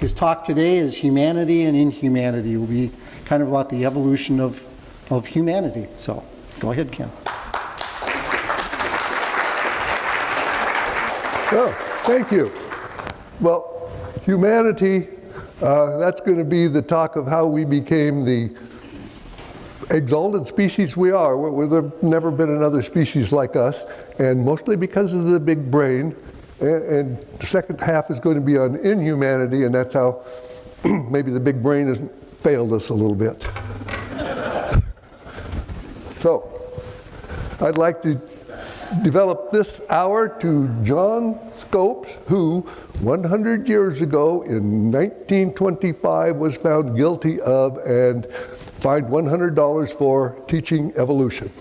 His talk today is Humanity and Inhumanity. It will be kind of about the evolution of humanity. So go ahead, Ken. Oh, thank you. Well, humanity, that's going to be the talk of how we became the exalted species we are. There's never been another species like us, and mostly because of the big brain. And the second half is going to be on inhumanity, and that's how maybe the big brain has failed us a little bit. So, I'd like to develop this hour to John Scopes, who 100 years ago in 1925 was found guilty of and fined $100 for teaching evolution.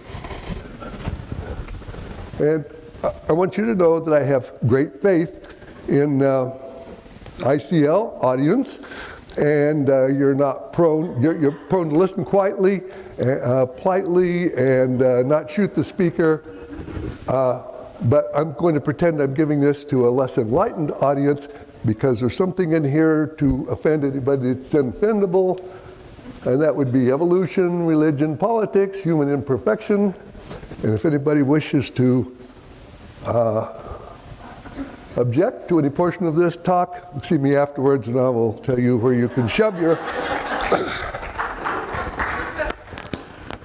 And I want you to know that I have great faith in ICL audience, and you're prone to listen quietly, politely, and not shoot the speaker. But I'm going to pretend I'm giving this to a less enlightened audience because there's something in here to offend anybody that's unoffendable, and that would be evolution, religion, politics, human imperfection. And if anybody wishes to object to any portion of this talk, see me afterwards and I will tell you where you can shove your...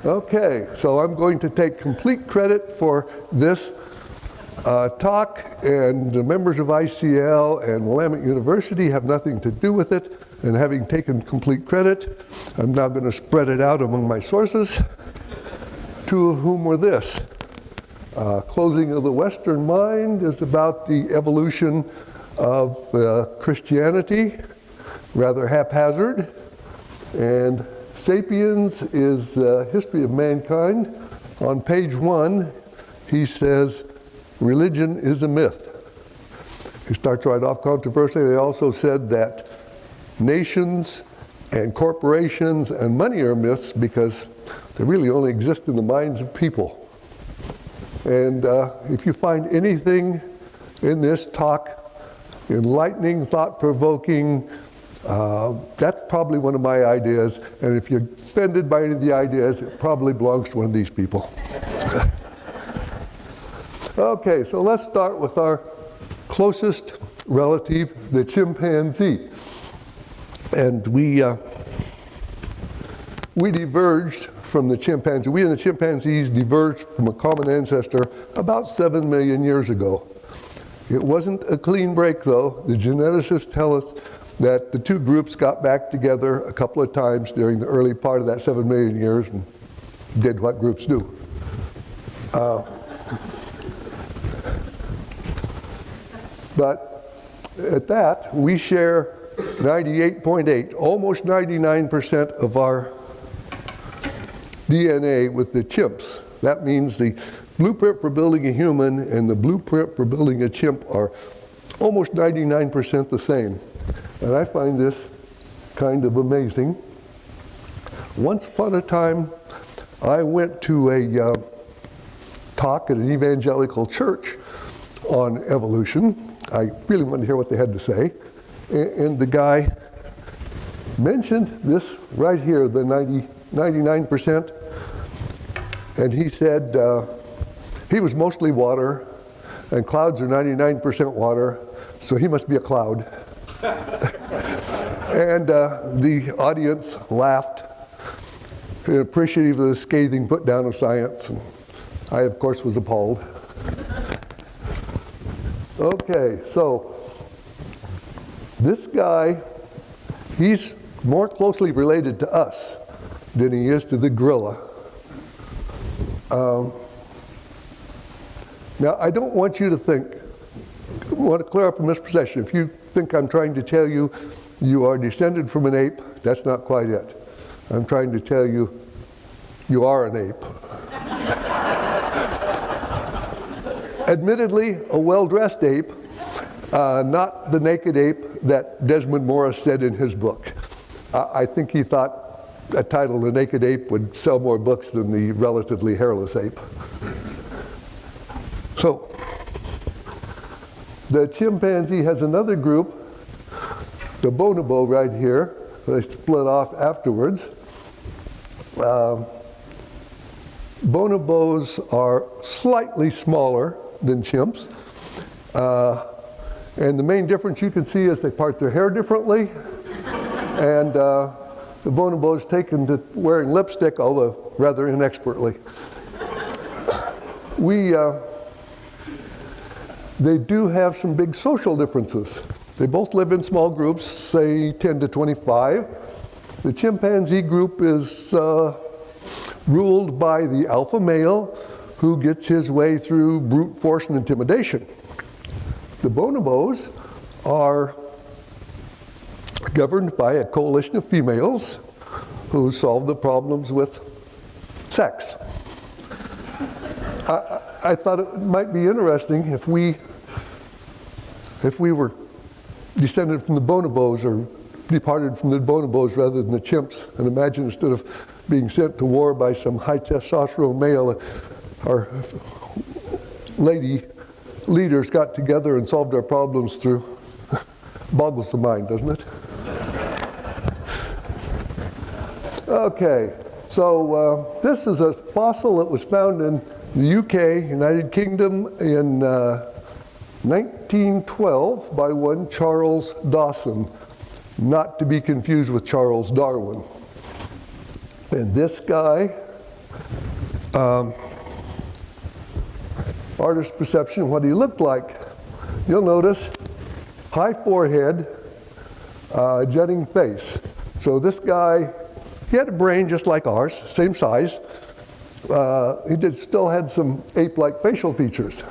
Okay, so I'm going to take complete credit for this talk, and the members of ICL and Willamette University have nothing to do with it, and having taken complete credit, I'm now going to spread it out among my sources, two of whom were this. Closing of the Western Mind is about the evolution of Christianity, rather haphazard, and Sapiens is History of Mankind. On page 1, he says, religion is a myth. He starts right off controversially. They also said that nations and corporations and money are myths because they really only exist in the minds of people. And if you find anything in this talk enlightening, thought-provoking, that's probably one of my ideas. And if you're offended by any of the ideas, it probably belongs to one of these people. Okay, so let's start with our closest relative, the chimpanzee. And we diverged from the chimpanzee. We and the chimpanzees diverged from a common ancestor about 7 million years ago. It wasn't a clean break, though. The geneticists tell us that the two groups got back together a couple of times during the early part of that 7 million years and did what groups do. But at that, we share 98.8, almost 99% of our DNA with the chimps. That means the blueprint for building a human and the blueprint for building a chimp are almost 99% the same. And I find this kind of amazing. Once upon a time, I went to a talk at an evangelical church on evolution. I really wanted to hear what they had to say. And the guy mentioned this right here, the 99%. And he said he was mostly water, and clouds are 99% water, so he must be a cloud. And the audience laughed, appreciative of the scathing put down of science. And I, of course, was appalled. Okay, so this guy, he's more closely related to us than he is to the gorilla. Now, I don't want you to think, I want to clear up a misperception. If you think I'm trying to tell you you are descended from an ape, that's not quite it. I'm trying to tell you you are an ape. Admittedly, a well-dressed ape, not the naked ape that Desmond Morris said in his book. I think he thought a title, The Naked Ape, would sell more books than the relatively hairless ape. So, the chimpanzee has another group the bonobo right here, they split off afterwards. Bonobos are slightly smaller than chimps. And the main difference you can see is they part their hair differently. And the bonobos taken to wearing lipstick, although rather inexpertly. They do have some big social differences. They both live in small groups, say 10 to 25. The chimpanzee group is ruled by the alpha male who gets his way through brute force and intimidation. The bonobos are governed by a coalition of females who solve the problems with sex. I thought it might be interesting if we were descended from the bonobos or departed from the bonobos rather than the chimps, and imagine instead of being sent to war by some high testosterone male, our lady leaders got together and solved our problems through, boggles the mind, doesn't it? Okay, so this is a fossil that was found in the UK, United Kingdom, in 1912 by one Charles Dawson, not to be confused with Charles Darwin. And this guy, artist perception, what he looked like. You'll notice high forehead, jutting face. So this guy, he had a brain just like ours, same size. He still had some ape-like facial features.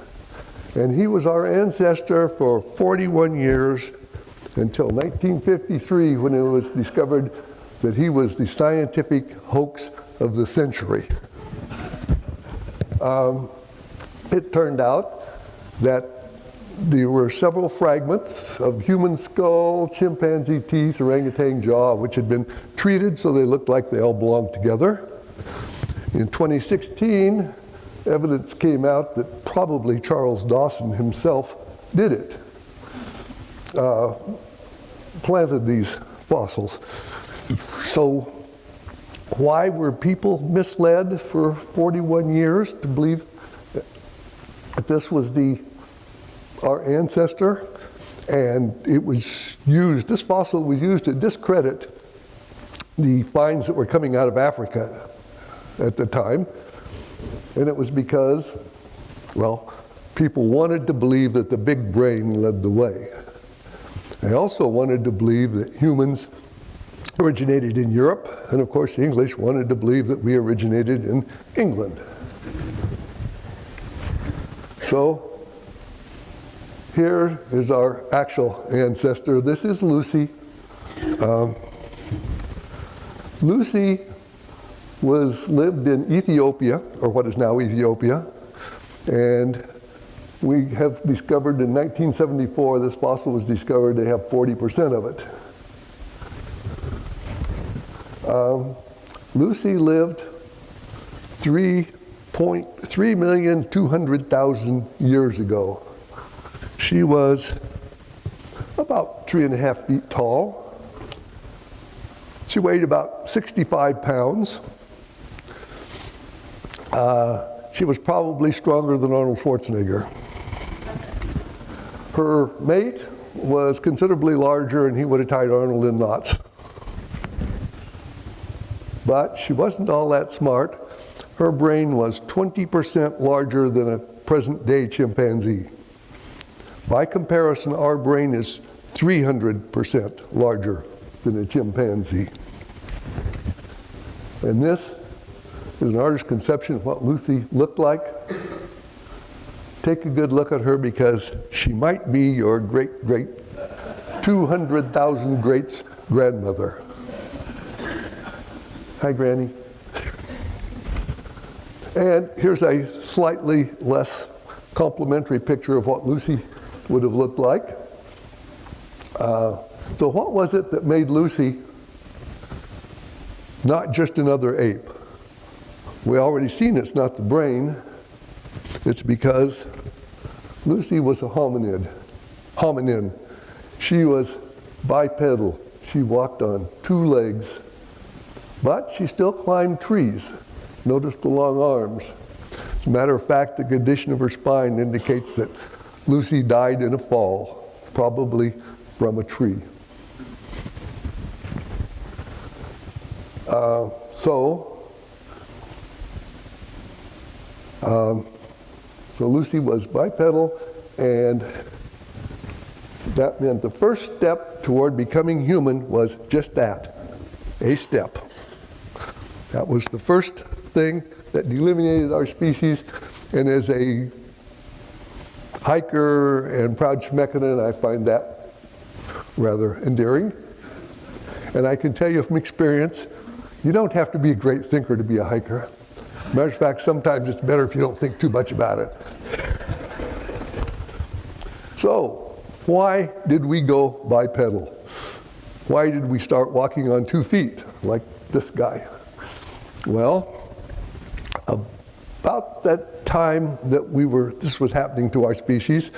And he was our ancestor for 41 years until 1953 when it was discovered that he was the scientific hoax of the century. It turned out that there were several fragments of human skull, chimpanzee teeth, orangutan jaw, which had been treated so they looked like they all belonged together. In 2016, evidence came out that probably Charles Dawson himself did it, planted these fossils. So why were people misled for 41 years to believe that this was our ancestor? And it was used, this fossil was used to discredit the finds that were coming out of Africa at the time. And it was because, well, people wanted to believe that the big brain led the way. They also wanted to believe that humans originated in Europe, and of course the English wanted to believe that we originated in England. So here is our actual ancestor. This is Lucy. Lucy lived in Ethiopia, or what is now Ethiopia, and we have discovered in 1974, this fossil was discovered, they have 40% of it. Lucy lived 3,200,000 years ago. She was about 3.5 feet tall. She weighed about 65 pounds. She was probably stronger than Arnold Schwarzenegger. Her mate was considerably larger, and he would have tied Arnold in knots. But she wasn't all that smart. Her brain was 20% larger than a present-day chimpanzee. By comparison, our brain is 300% larger than a chimpanzee. And this is an artist's conception of what Lucy looked like. Take a good look at her because she might be your great 200,000 greats grandmother. Hi, Granny. And here's a slightly less complimentary picture of what Lucy would have looked like. So what was it that made Lucy not just another ape? We already seen it's not the brain. It's because Lucy was a hominin. She was bipedal. She walked on 2 legs, but she still climbed trees. Notice the long arms. As a matter of fact, the condition of her spine indicates that Lucy died in a fall, probably from a tree. So Lucy was bipedal, and that meant the first step toward becoming human was just that, a step. That was the first thing that delineated our species, and as a hiker and proud Schmeckanen, I find that rather endearing. And I can tell you from experience, you don't have to be a great thinker to be a hiker. Matter of fact, sometimes it's better if you don't think too much about it. So, why did we go bipedal? Why did we start walking on 2 feet, like this guy? Well, about that time that this was happening to our species,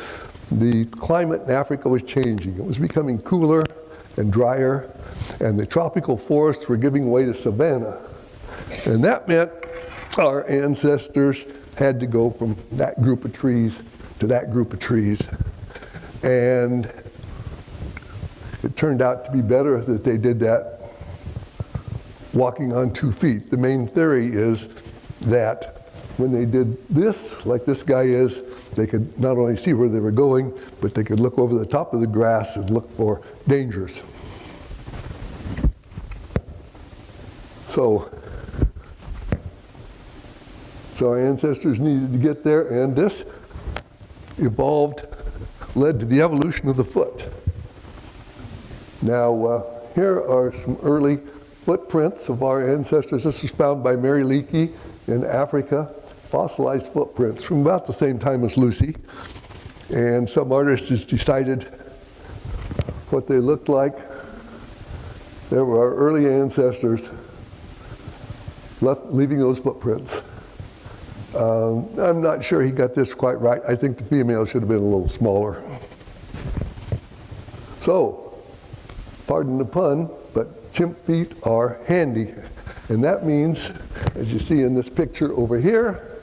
the climate in Africa was changing. It was becoming cooler and drier, and the tropical forests were giving way to savanna. And that meant our ancestors had to go from that group of trees to that group of trees. And it turned out to be better that they did that walking on 2 feet. The main theory is that when they did this, like this guy is, they could not only see where they were going, but they could look over the top of the grass and look for dangers. So our ancestors needed to get there, and this led to the evolution of the foot. Now, here are some early footprints of our ancestors. This was found by Mary Leakey in Africa, fossilized footprints from about the same time as Lucy. And some artists just decided what they looked like. There were our early ancestors leaving those footprints. I'm not sure he got this quite right. I think the female should have been a little smaller. So, pardon the pun, but chimp feet are handy. And that means, as you see in this picture over here,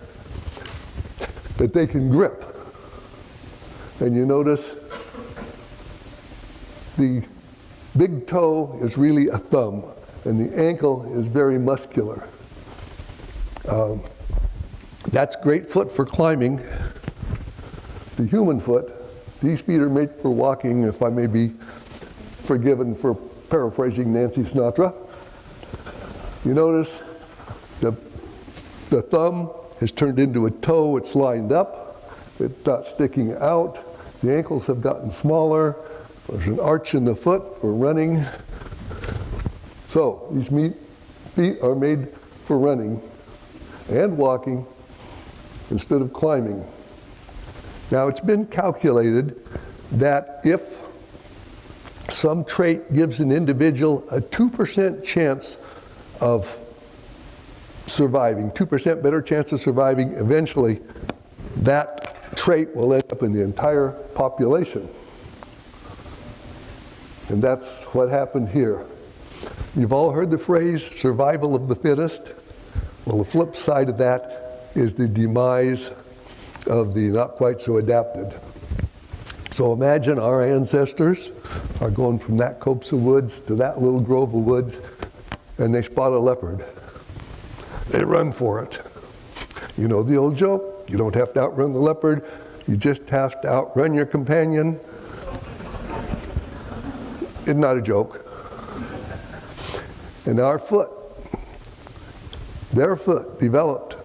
that they can grip. And you notice the big toe is really a thumb, and the ankle is very muscular. That's great foot for climbing. The human foot, these feet are made for walking, if I may be forgiven for paraphrasing Nancy Sinatra. You notice the thumb has turned into a toe, it's lined up, it's not sticking out. The ankles have gotten smaller. There's an arch in the foot for running. So these feet are made for running and walking instead of climbing. Now, it's been calculated that if some trait gives an individual a 2% chance of surviving, 2% better chance of surviving, eventually that trait will end up in the entire population. And that's what happened here. You've all heard the phrase, survival of the fittest. Well, the flip side of that is the demise of the not quite so adapted. So imagine our ancestors are going from that copse of woods to that little grove of woods, and they spot a leopard. They run for it. You know the old joke, you don't have to outrun the leopard, you just have to outrun your companion. It's not a joke. And their foot developed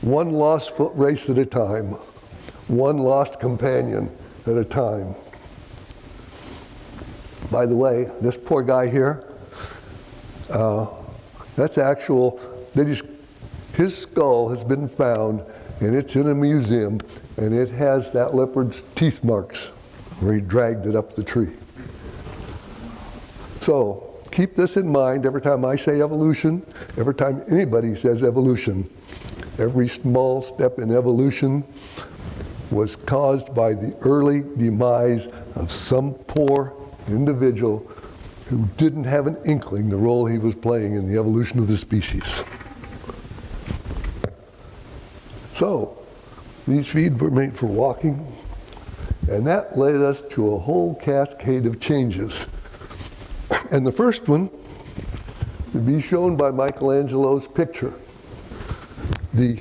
one lost foot race at a time, one lost companion at a time. By the way, this poor guy here, that's actual, his skull has been found, and it's in a museum, and it has that leopard's teeth marks where he dragged it up the tree. So keep this in mind every time I say evolution, every time anybody says evolution. Every small step in evolution was caused by the early demise of some poor individual who didn't have an inkling the role he was playing in the evolution of the species. So, these feet were made for walking, and that led us to a whole cascade of changes. And the first one would be shown by Michelangelo's picture, the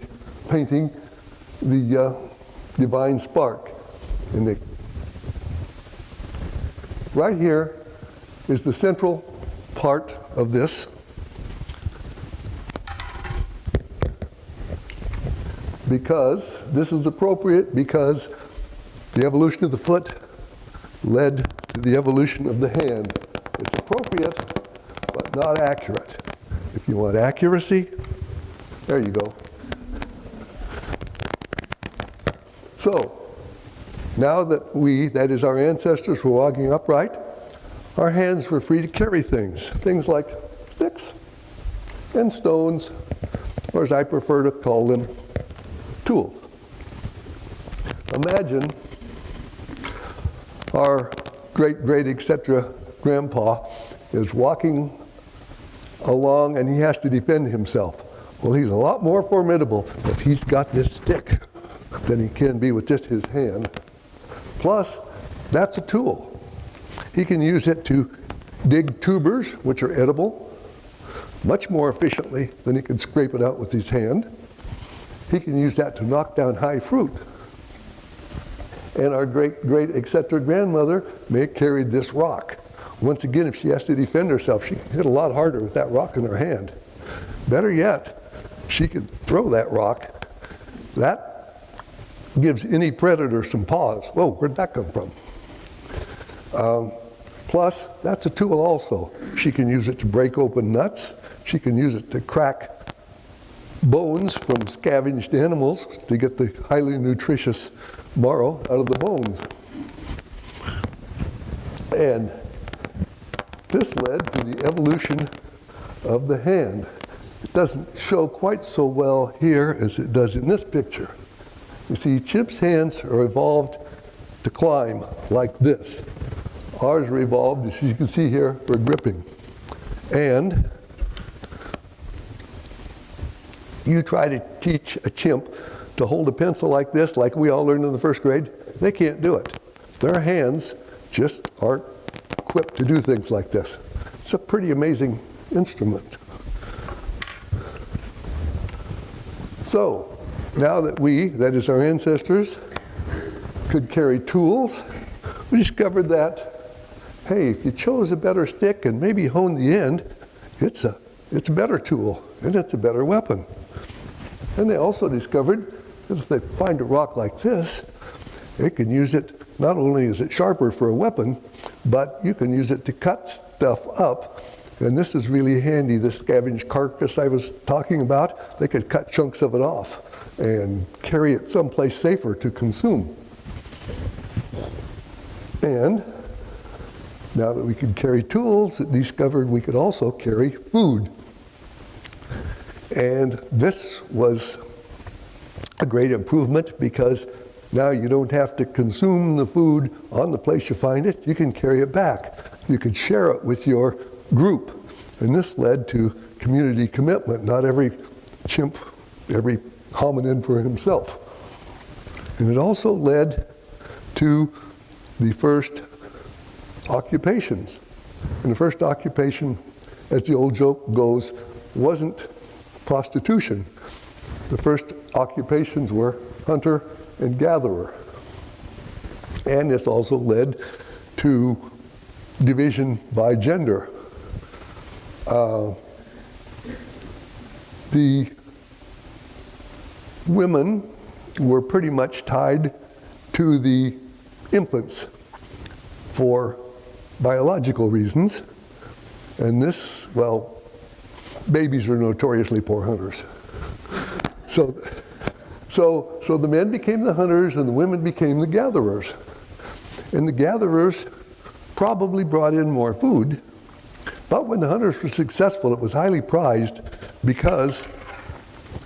painting, the Divine Spark. And right here is the central part of this. Because this is appropriate, because the evolution of the foot led to the evolution of the hand. It's appropriate, but not accurate. If you want accuracy, there you go. So, now that we, that is our ancestors, were walking upright, our hands were free to carry things. Things like sticks and stones, or as I prefer to call them, tools. Imagine our great, etc. grandpa is walking along and he has to defend himself. Well, he's a lot more formidable if he's got this stick than he can be with just his hand. Plus, that's a tool. He can use it to dig tubers, which are edible, much more efficiently than he could scrape it out with his hand. He can use that to knock down high fruit. And our great, etc. grandmother may have carried this rock. Once again, if she has to defend herself, she can hit a lot harder with that rock in her hand. Better yet, she can throw that rock. That gives any predator some pause. Whoa, where'd that come from? Plus, that's a tool also. She can use it to break open nuts. She can use it to crack bones from scavenged animals to get the highly nutritious marrow out of the bones. And this led to the evolution of the hand. It doesn't show quite so well here as it does in this picture. You see, chimps' hands are evolved to climb like this. Ours are evolved, as you can see here, for gripping. And you try to teach a chimp to hold a pencil like this, like we all learned in the first grade, they can't do it. Their hands just aren't equipped to do things like this. It's a pretty amazing instrument. So, now that we, that is our ancestors, could carry tools, we discovered that, hey, if you chose a better stick and maybe honed the end, it's a better tool and it's a better weapon. And they also discovered that if they find a rock like this, they can use it, not only is it sharper for a weapon, but you can use it to cut stuff up. And this is really handy, this scavenged carcass I was talking about, they could cut chunks of it off and carry it someplace safer to consume. And now that we could carry tools, it discovered we could also carry food. And this was a great improvement because now you don't have to consume the food on the place you find it, you can carry it back. You could share it with your group. And this led to community commitment, not every chimp, every hominin for himself. And it also led to the first occupations. And the first occupation, as the old joke goes, wasn't prostitution. The first occupations were hunter and gatherer. And this also led to division by gender. The women were pretty much tied to the infants for biological reasons. And this, well, babies are notoriously poor hunters. So the men became the hunters and the women became the gatherers. And the gatherers probably brought in more food, but when the hunters were successful, it was highly prized because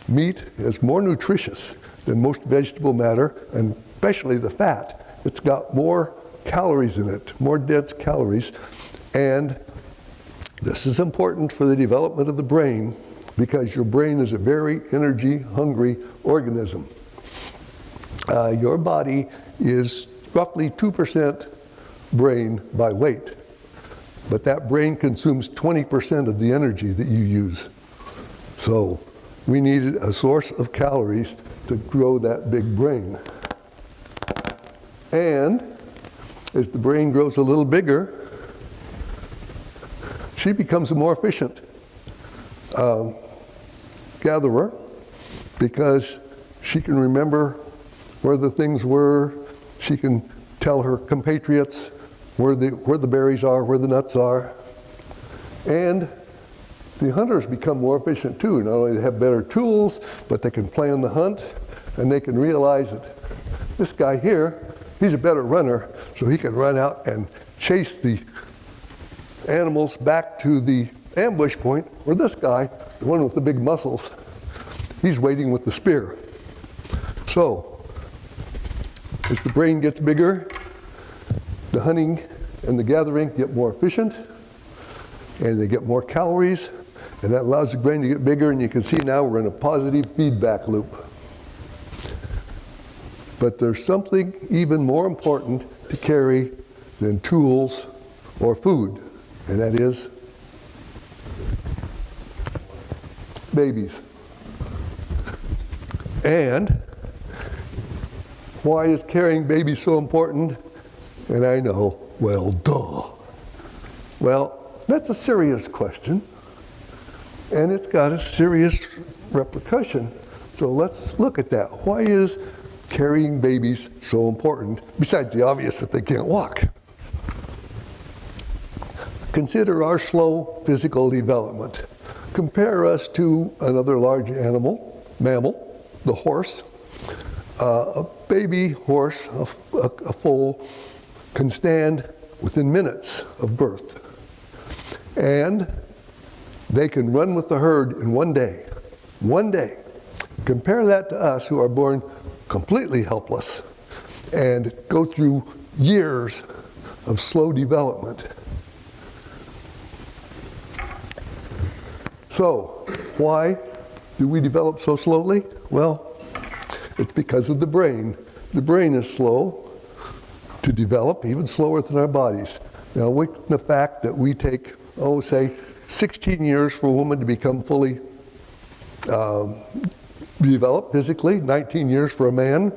meat is more nutritious than most vegetable matter, and especially the fat. It's got more calories in it, more dense calories. And this is important for the development of the brain because your brain is a very energy-hungry organism. Your body is roughly 2% brain by weight, but that brain consumes 20% of the energy that you use. So we needed a source of calories to grow that big brain. And as the brain grows a little bigger, she becomes a more efficient gatherer because she can remember where the things were. She can tell her compatriots where the berries are, where the nuts are. And the hunters become more efficient too. Not only do they have better tools, but they can plan the hunt, and they can realize that this guy here, he's a better runner, so he can run out and chase the animals back to the ambush point, where this guy, the one with the big muscles, he's waiting with the spear. So, as the brain gets bigger, the hunting and the gathering get more efficient, and they get more calories, and that allows the brain to get bigger, and you can see now we're in a positive feedback loop. But there's something even more important to carry than tools or food, and that is babies. And why is carrying babies so important? And I know, well, duh. Well, that's a serious question, and it's got a serious repercussion. So let's look at that. Why is carrying babies so important, besides the obvious that they can't walk? Consider our slow physical development. Compare us to another large animal, mammal, the horse. A baby horse, a foal, can stand within minutes of birth. And they can run with the herd in one day. One day. Compare that to us who are born completely helpless and go through years of slow development. So, why do we develop so slowly? Well, it's because of the brain. The brain is slow to develop, even slower than our bodies. Now, with the fact that we take, say, 16 years for a woman to become fully developed physically, 19 years for a man,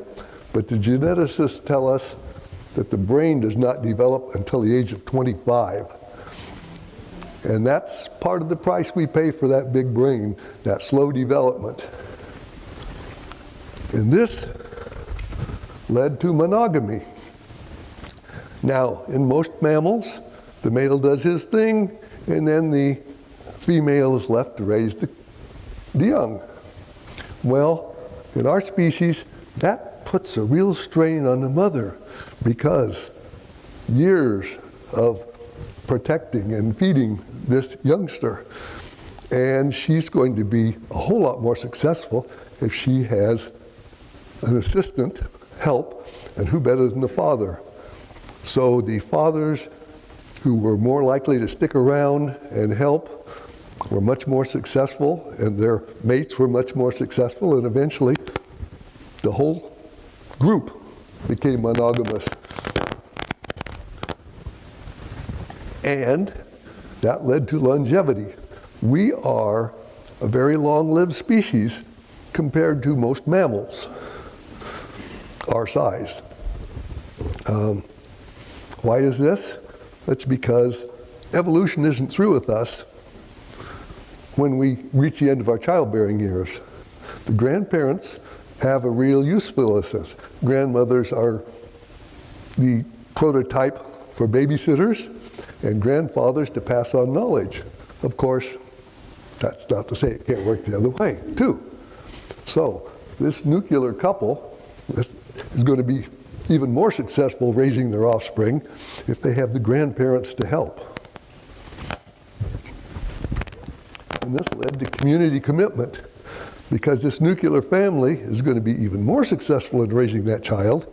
but the geneticists tell us that the brain does not develop until the age of 25. And that's part of the price we pay for that big brain, that slow development. And this led to monogamy. Now, in most mammals, the male does his thing, and then the female is left to raise the young. Well, in our species, that puts a real strain on the mother because years of protecting and feeding this youngster, and she's going to be a whole lot more successful if she has an assistant, help, and who better than the father? So the fathers who were more likely to stick around and help were much more successful, and their mates were much more successful, and eventually the whole group became monogamous. And that led to longevity. We are a very long-lived species compared to most mammals our size. Why is this? That's because evolution isn't through with us when we reach the end of our childbearing years. The grandparents have a real usefulness. Grandmothers are the prototype for babysitters, and grandfathers to pass on knowledge. Of course, that's not to say it can't work the other way, too. So, this nuclear couple is going to be even more successful raising their offspring if they have the grandparents to help. And this led to community commitment, because this nuclear family is going to be even more successful in raising that child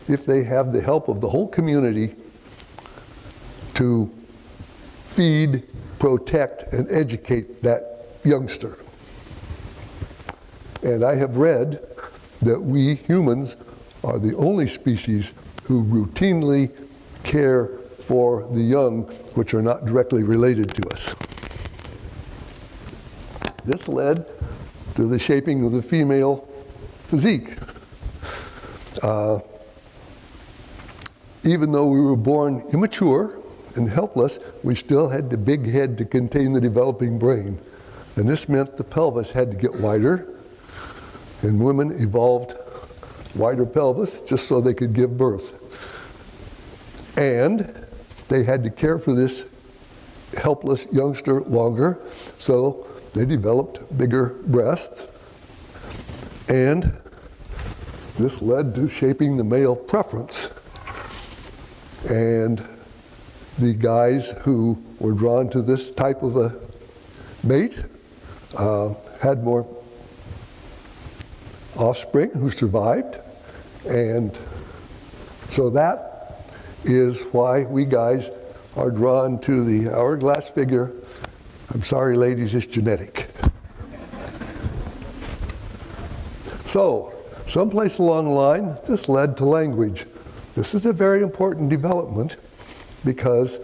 if they have the help of the whole community to feed, protect, and educate that youngster. And I have read that we humans are the only species who routinely care for the young, which are not directly related to us. This led to the shaping of the female physique. Even though we were born immature and helpless, we still had the big head to contain the developing brain. And this meant the pelvis had to get wider, and women evolved wider pelvis just so they could give birth. And they had to care for this helpless youngster longer, so they developed bigger breasts. And this led to shaping the male preference. And the guys who were drawn to this type of a mate had more offspring who survived. And so that is why we guys are drawn to the hourglass figure. I'm sorry, ladies, it's genetic. So, someplace along the line, this led to language. This is a very important development because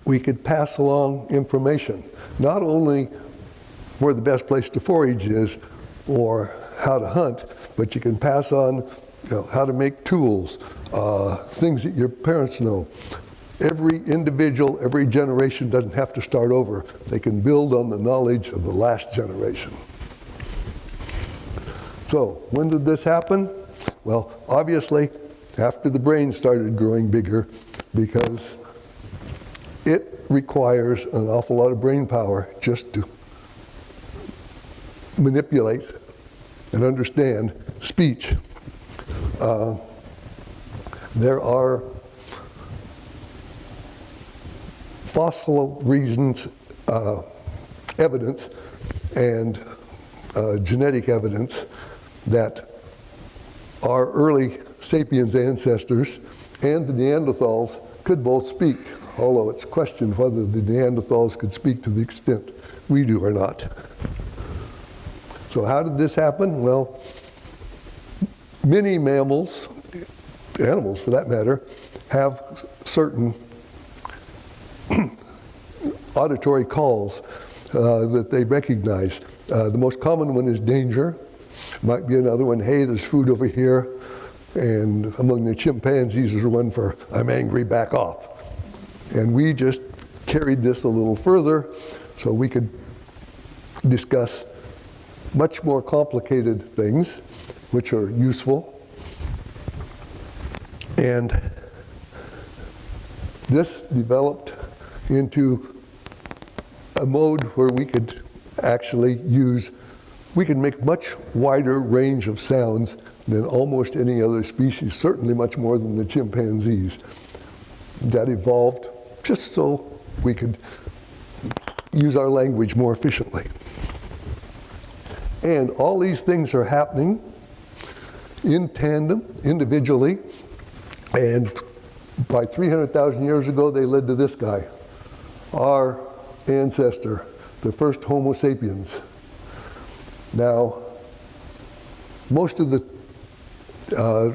we could pass along information, not only where the best place to forage is or how to hunt, but you can pass on how to make tools, things that your parents know. Every individual, every generation doesn't have to start over. They can build on the knowledge of the last generation. So, when did this happen? Well, obviously, after the brain started growing bigger, because it requires an awful lot of brain power just to manipulate and understand speech. There are fossil reasons, evidence, and genetic evidence that our early sapiens ancestors and the Neanderthals could both speak, although it's questioned whether the Neanderthals could speak to the extent we do or not. So how did this happen? Well, many mammals, animals for that matter, have certain auditory calls that they recognize. The most common one is danger. Might be another one, hey, there's food over here. And among the chimpanzees is one for, I'm angry, back off. And we just carried this a little further so we could discuss much more complicated things, which are useful. And this developed into a mode where we could actually we could make much wider range of sounds than almost any other species, certainly much more than the chimpanzees. That evolved just so we could use our language more efficiently. And all these things are happening in tandem, individually, and by 300,000 years ago, they led to this guy, our ancestor, the first Homo sapiens. Now, most of the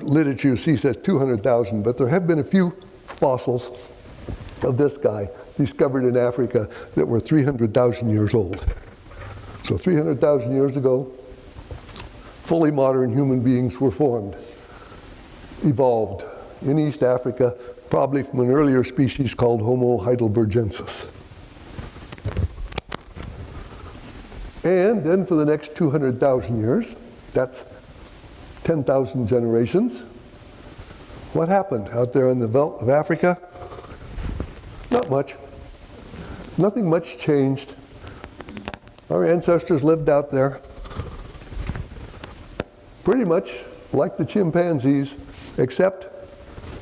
literature you see says 200,000, but there have been a few fossils of this guy discovered in Africa that were 300,000 years old. So 300,000 years ago, fully modern human beings were formed, evolved in East Africa, probably from an earlier species called Homo heidelbergensis. And then for the next 200,000 years, that's 10,000 generations, what happened out there in the belt of Africa? Not much. Nothing much changed. Our ancestors lived out there pretty much like the chimpanzees, except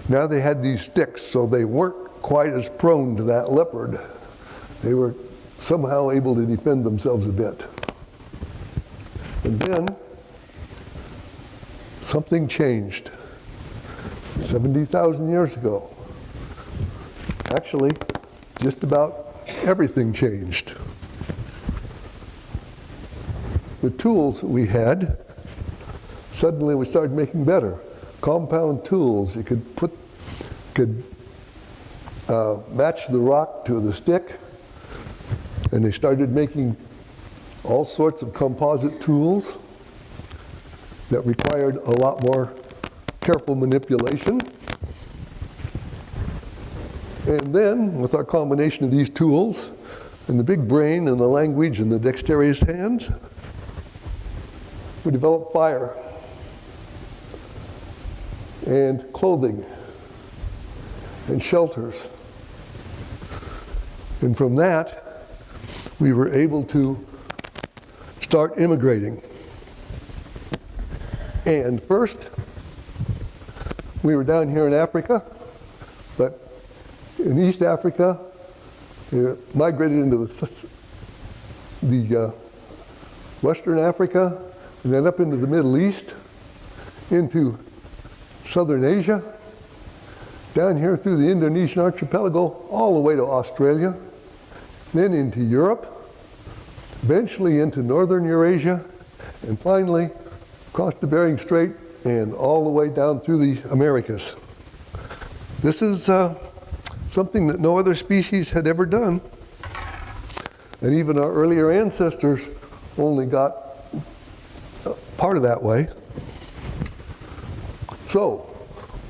now they had these sticks, so they weren't quite as prone to that leopard. They were somehow able to defend themselves a bit. And then, something changed 70,000 years ago. Actually, just about everything changed. The tools that we had, suddenly we started making better. Compound tools, you could match the rock to the stick, and they started making all sorts of composite tools that required a lot more careful manipulation. And then, with our combination of these tools, and the big brain, and the language, and the dexterous hands, we developed fire, and clothing, and shelters. And from that, we were able to start immigrating. And first, we were down here in Africa, but in East Africa, it migrated into the Western Africa, and then up into the Middle East, into Southern Asia, down here through the Indonesian archipelago, all the way to Australia, then into Europe, eventually into Northern Eurasia, and finally across the Bering Strait and all the way down through the Americas. This is something that no other species had ever done, and even our earlier ancestors only got part of that way. So,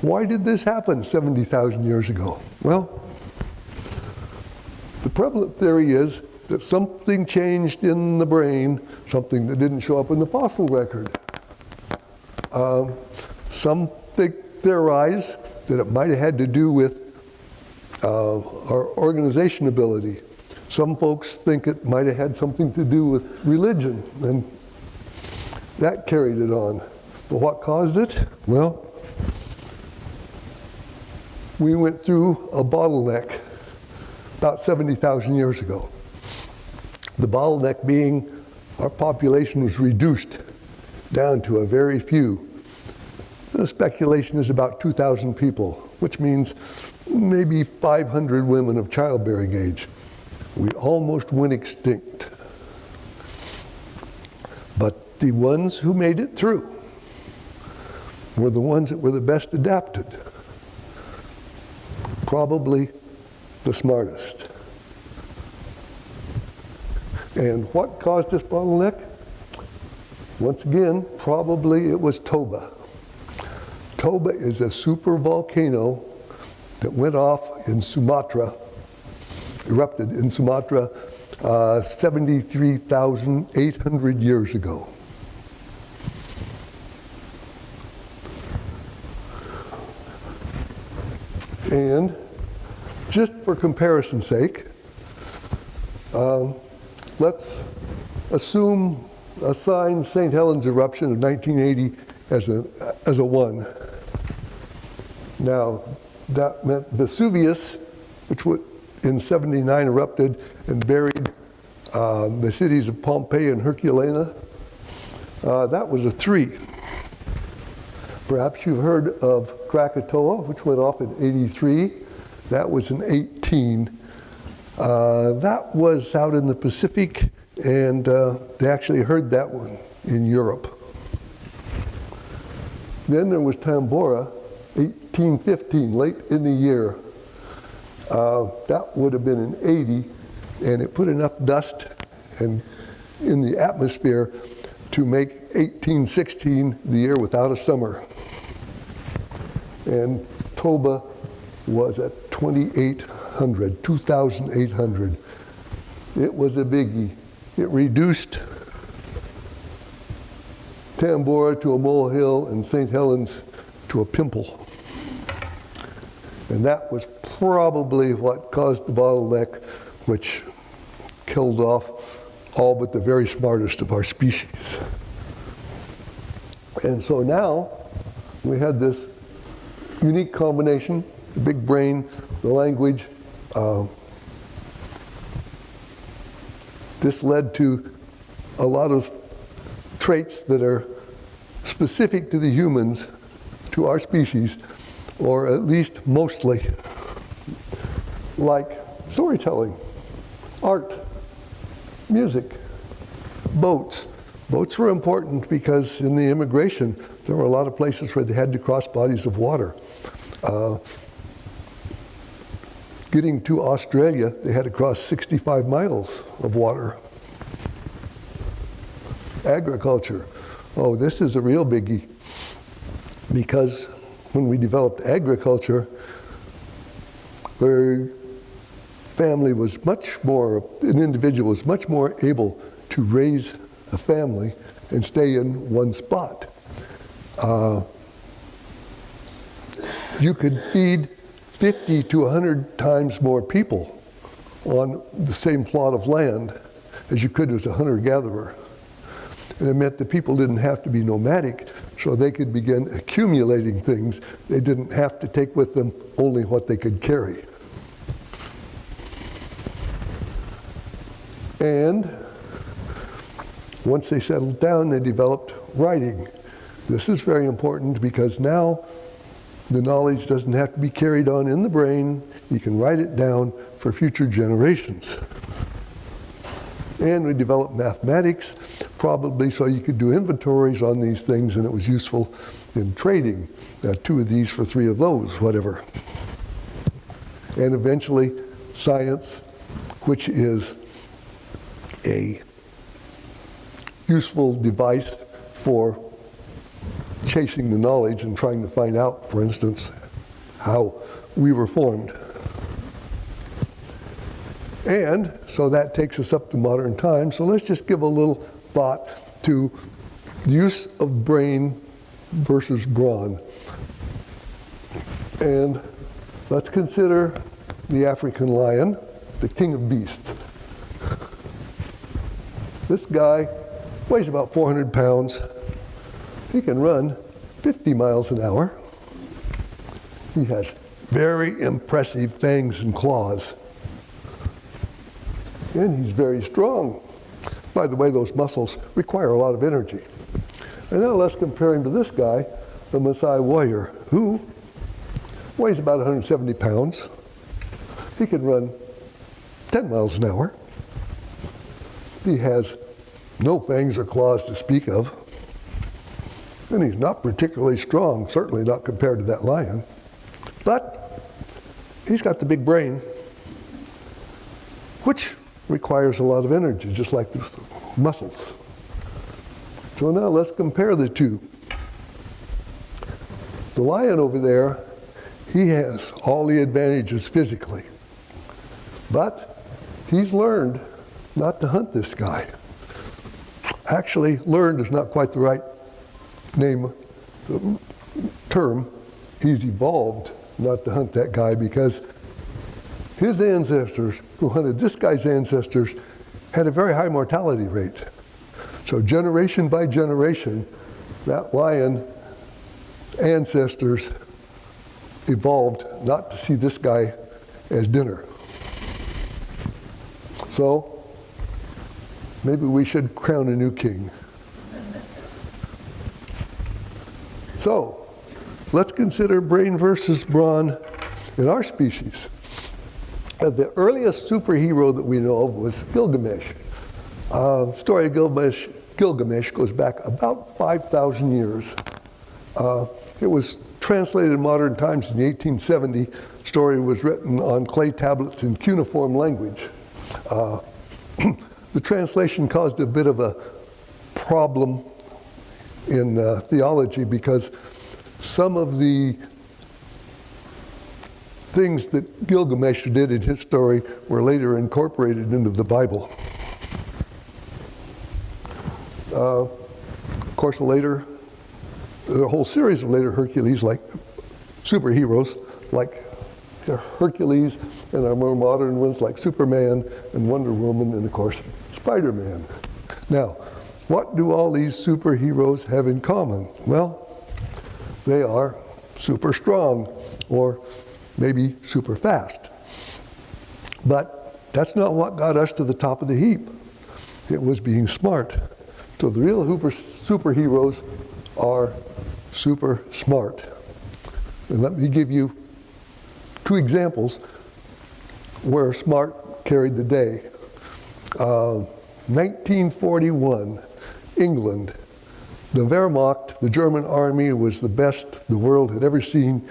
why did this happen 70,000 years ago? Well, the prevalent theory is that something changed in the brain, something that didn't show up in the fossil record. Some theorize that it might have had to do with our organization ability. Some folks think it might have had something to do with religion, and that carried it on. But what caused it? Well, we went through a bottleneck about 70,000 years ago. The bottleneck being our population was reduced down to a very few. The speculation is about 2,000 people, which means maybe 500 women of childbearing age. We almost went extinct. But the ones who made it through were the ones that were the best adapted. Probably the smartest. And what caused this bottleneck? Once again, probably it was Toba. Toba is a super volcano that went off in Sumatra, erupted in Sumatra 73,800 years ago. And just for comparison's sake, let's assign St. Helens eruption of 1980 as a 1. Now, that meant Vesuvius, which in 79 erupted and buried the cities of Pompeii and Herculaneum. That was a 3. Perhaps you've heard of Krakatoa, which went off in 83. That was an 18. That was out in the Pacific, and they actually heard that one in Europe. Then there was Tambora, 1815, late in the year. That would have been an 80, and it put enough dust in the atmosphere to make 1816 the year without a summer. And Toba was at 2,800. It was a biggie. It reduced Tambora to a molehill and St. Helens to a pimple. And that was probably what caused the bottleneck, which killed off all but the very smartest of our species. And so now we had this unique combination, the big brain, the language. This led to a lot of traits that are specific to the humans, to our species, or at least mostly, like storytelling, art, music, boats. Boats were important because in the immigration, there were a lot of places where they had to cross bodies of water. Getting to Australia, they had to cross 65 miles of water. Agriculture. Oh, this is a real biggie, because when we developed agriculture, the family was much more, an individual was much more able to raise a family and stay in one spot. You could feed 50 to 100 times more people on the same plot of land as you could as a hunter-gatherer. And it meant that people didn't have to be nomadic, so they could begin accumulating things. They didn't have to take with them only what they could carry. And once they settled down, they developed writing. This is very important because now the knowledge doesn't have to be carried on in the brain. You can write it down for future generations. And we developed mathematics, probably so you could do inventories on these things, and it was useful in trading. 2 of these for 3 of those, whatever. And eventually, science, which is a useful device for chasing the knowledge and trying to find out, for instance, how we were formed. And so that takes us up to modern times. So let's just give a little thought to the use of brain versus brawn. And let's consider the African lion, the king of beasts. This guy weighs about 400 pounds. He can run 50 miles an hour. He has very impressive fangs and claws. And he's very strong. By the way, those muscles require a lot of energy. And now let's compare him to this guy, the Maasai warrior, who weighs about 170 pounds. He can run 10 miles an hour. He has no fangs or claws to speak of. And he's not particularly strong, certainly not compared to that lion. But he's got the big brain, which requires a lot of energy, just like the muscles. So now let's compare the two. The lion over there, he has all the advantages physically. But he's learned not to hunt this guy. Actually, learned is not quite the right term. He's evolved not to hunt that guy because his ancestors, who hunted this guy's ancestors, had a very high mortality rate. So generation by generation, that lion ancestors evolved not to see this guy as dinner. So maybe we should crown a new king. So let's consider brain versus brawn in our species. The earliest superhero that we know of was Gilgamesh. The story of Gilgamesh goes back about 5,000 years. It was translated in modern times in the 1870. The story was written on clay tablets in cuneiform language. The translation caused a bit of a problem in theology because some of the things that Gilgamesh did in his story were later incorporated into the Bible. Of course, later, the whole series of later Hercules, like superheroes, like Hercules, and our more modern ones like Superman and Wonder Woman, and of course, Spider-Man. Now, what do all these superheroes have in common? Well, they are super strong, or maybe super fast. But that's not what got us to the top of the heap. It was being smart. So the real superheroes are super smart. And let me give you 2 examples where smart carried the day. 1941, England. The Wehrmacht, the German army, was the best the world had ever seen,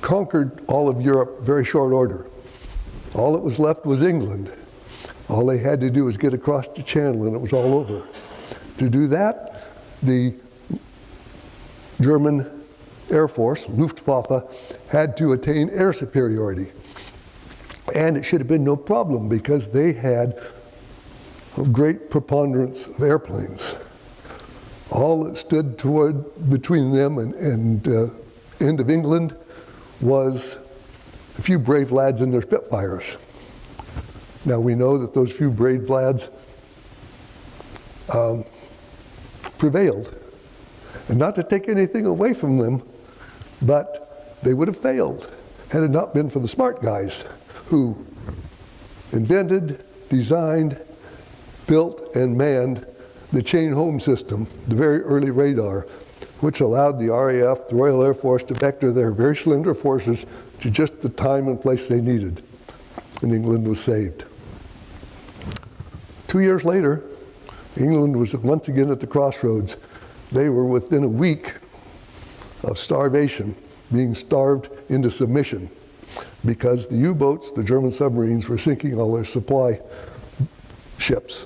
conquered all of Europe very short order. All that was left was England. All they had to do was get across the channel and it was all over. To do that, the German Air Force, Luftwaffe, had to attain air superiority. And it should have been no problem because they had a great preponderance of airplanes. All that stood between them and end of England was a few brave lads in their Spitfires. Now we know that those few brave lads prevailed. And not to take anything away from them, but they would have failed had it not been for the smart guys who invented, designed, built, and manned the chain home system, the very early radar, which allowed the RAF, the Royal Air Force, to vector their very slender forces to just the time and place they needed. And England was saved. 2 years later, England was once again at the crossroads. They were within a week of starvation, being starved into submission, because the U-boats, the German submarines, were sinking all their supply ships.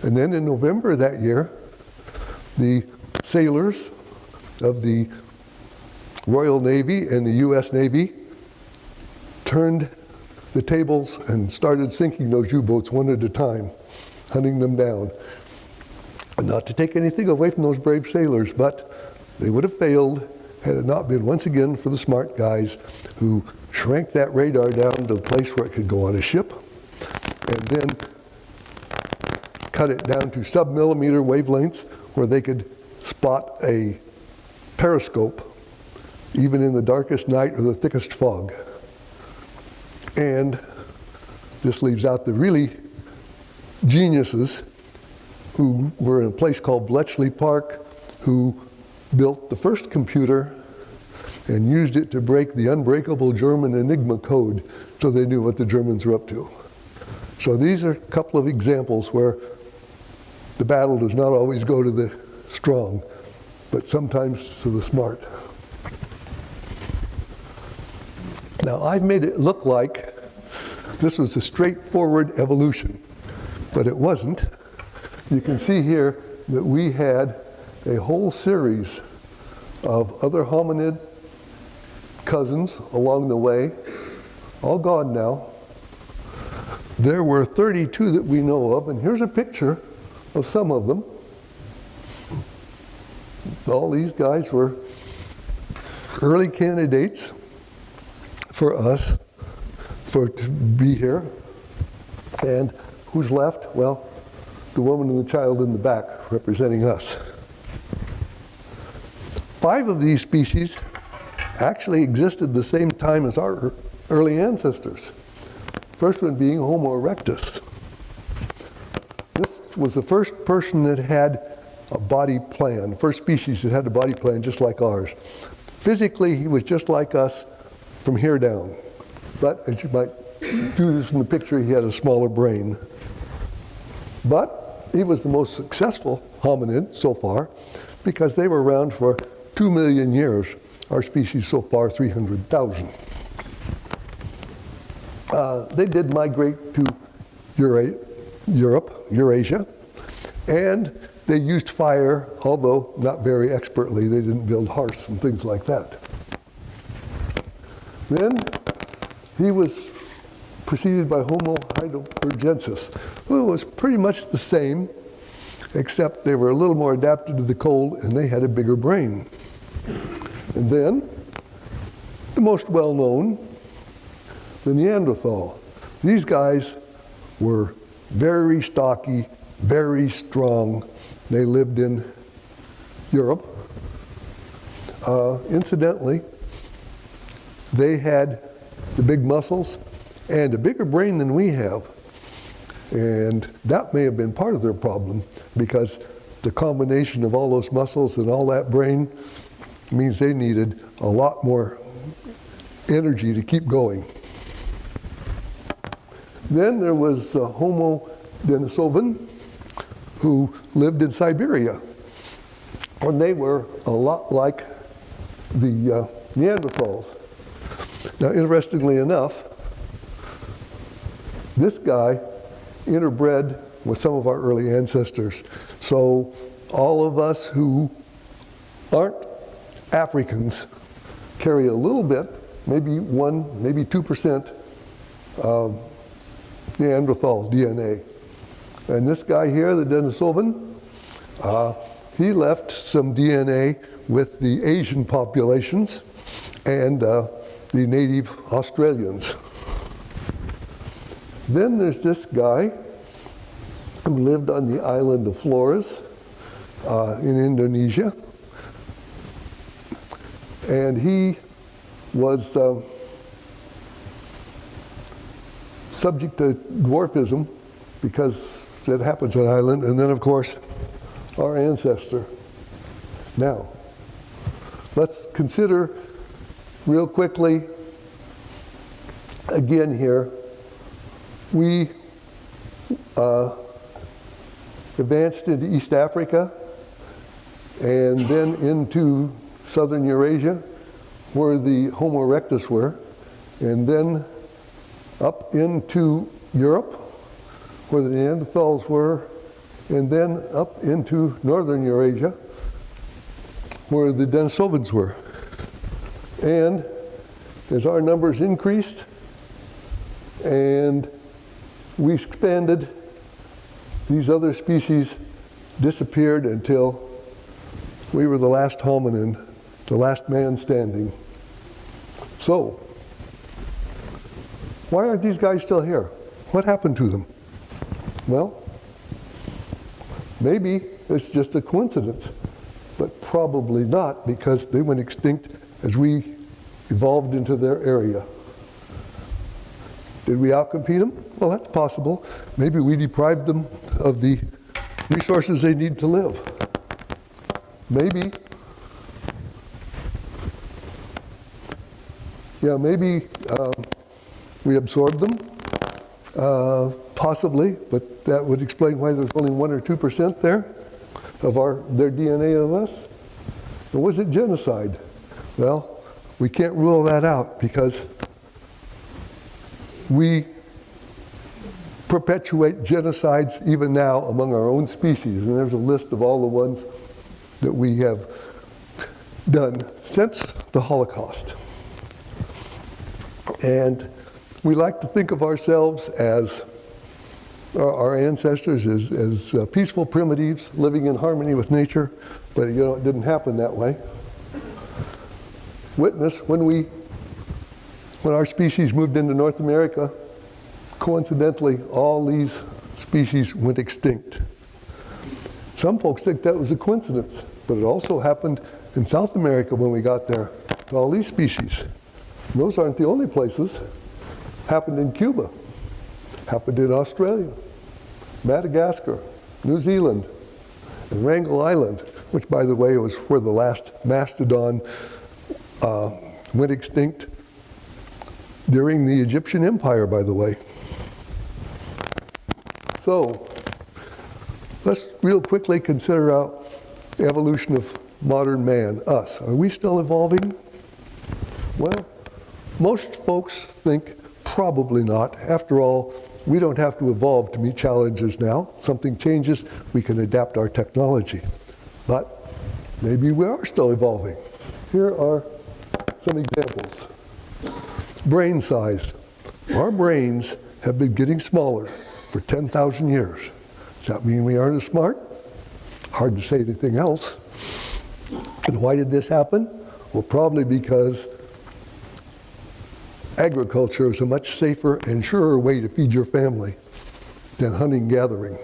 And then in November of that year, the sailors of the Royal Navy and the US Navy turned the tables and started sinking those U-boats one at a time, hunting them down. And not to take anything away from those brave sailors, but they would have failed had it not been once again for the smart guys who shrank that radar down to the place where it could go on a ship, and then cut it down to sub-millimeter wavelengths where they could spot a periscope even in the darkest night or the thickest fog. And this leaves out the really geniuses who were in a place called Bletchley Park, who built the first computer and used it to break the unbreakable German Enigma code so they knew what the Germans were up to. So these are a couple of examples where the battle does not always go to the strong, but sometimes to the smart. Now, I've made it look like this was a straightforward evolution, but it wasn't. You can see here that we had a whole series of other hominid cousins along the way, all gone now. There were 32 that we know of, and here's a picture of some of them. All these guys were early candidates for us to be here. And who's left? Well, the woman and the child in the back representing us. 5 of these species actually existed the same time as our early ancestors. First one being Homo erectus. This was the first person that had a body plan, first species that had a body plan just like ours. Physically, he was just like us from here down. But as you might do this in the picture, he had a smaller brain. But he was the most successful hominid so far because they were around for 2 million years. Our species so far, 300,000. They did migrate to Europe, Eurasia, and they used fire, although not very expertly. They didn't build hearths and things like that. Then he was preceded by Homo heidelbergensis, who was pretty much the same, except they were a little more adapted to the cold and they had a bigger brain. And then, the most well-known, the Neanderthal. These guys were very stocky, very strong. They lived in Europe. Incidentally, they had the big muscles and a bigger brain than we have. And that may have been part of their problem because the combination of all those muscles and all that brain means they needed a lot more energy to keep going. Then there was Homo denisovan, who lived in Siberia. And they were a lot like the Neanderthals. Now, interestingly enough, this guy interbred with some of our early ancestors. So all of us who aren't Africans carry a little bit, maybe 1, maybe 2% Neanderthal DNA. And this guy here, the Denisovan, he left some DNA with the Asian populations and the native Australians. Then there's this guy who lived on the island of Flores in Indonesia. And he was subject to dwarfism because it happens on island. And then, of course, our ancestor. Now, let's consider real quickly, again here, we advanced into East Africa and then into southern Eurasia, where the Homo erectus were, and then up into Europe, where the Neanderthals were, and then up into northern Eurasia, where the Denisovans were. And as our numbers increased and we expanded, these other species disappeared until we were the last hominin, the last man standing. So, why aren't these guys still here? What happened to them? Well, maybe it's just a coincidence, but probably not, because they went extinct as we evolved into their area. Did we outcompete them? Well, that's possible. Maybe we deprived them of the resources they need to live. Maybe. Yeah, maybe we absorbed them, possibly, but that would explain why there's only 1 or 2% there of their DNA in us. And was it genocide? Well, we can't rule that out because we perpetuate genocides even now among our own species, and there's a list of all the ones that we have done since the Holocaust. And we like to think of ourselves as our ancestors as peaceful primitives living in harmony with nature, but you know, it didn't happen that way. Witness, when our species moved into North America, coincidentally, all these species went extinct. Some folks think that was a coincidence, but it also happened in South America when we got there, to all these species. And those aren't the only places. Happened in Cuba, happened in Australia, Madagascar, New Zealand, and Wrangel Island, which, by the way, was where the last mastodon went extinct during the Egyptian Empire, by the way. So, let's real quickly consider out the evolution of modern man, us. Are we still evolving? Well, most folks think probably not. After all, we don't have to evolve to meet challenges now. Something changes, we can adapt our technology. But maybe we are still evolving. Here are some examples. Brain size. Our brains have been getting smaller for 10,000 years. Does that mean we aren't as smart? Hard to say anything else. And why did this happen? Well, probably because agriculture is a much safer and surer way to feed your family than hunting and gathering.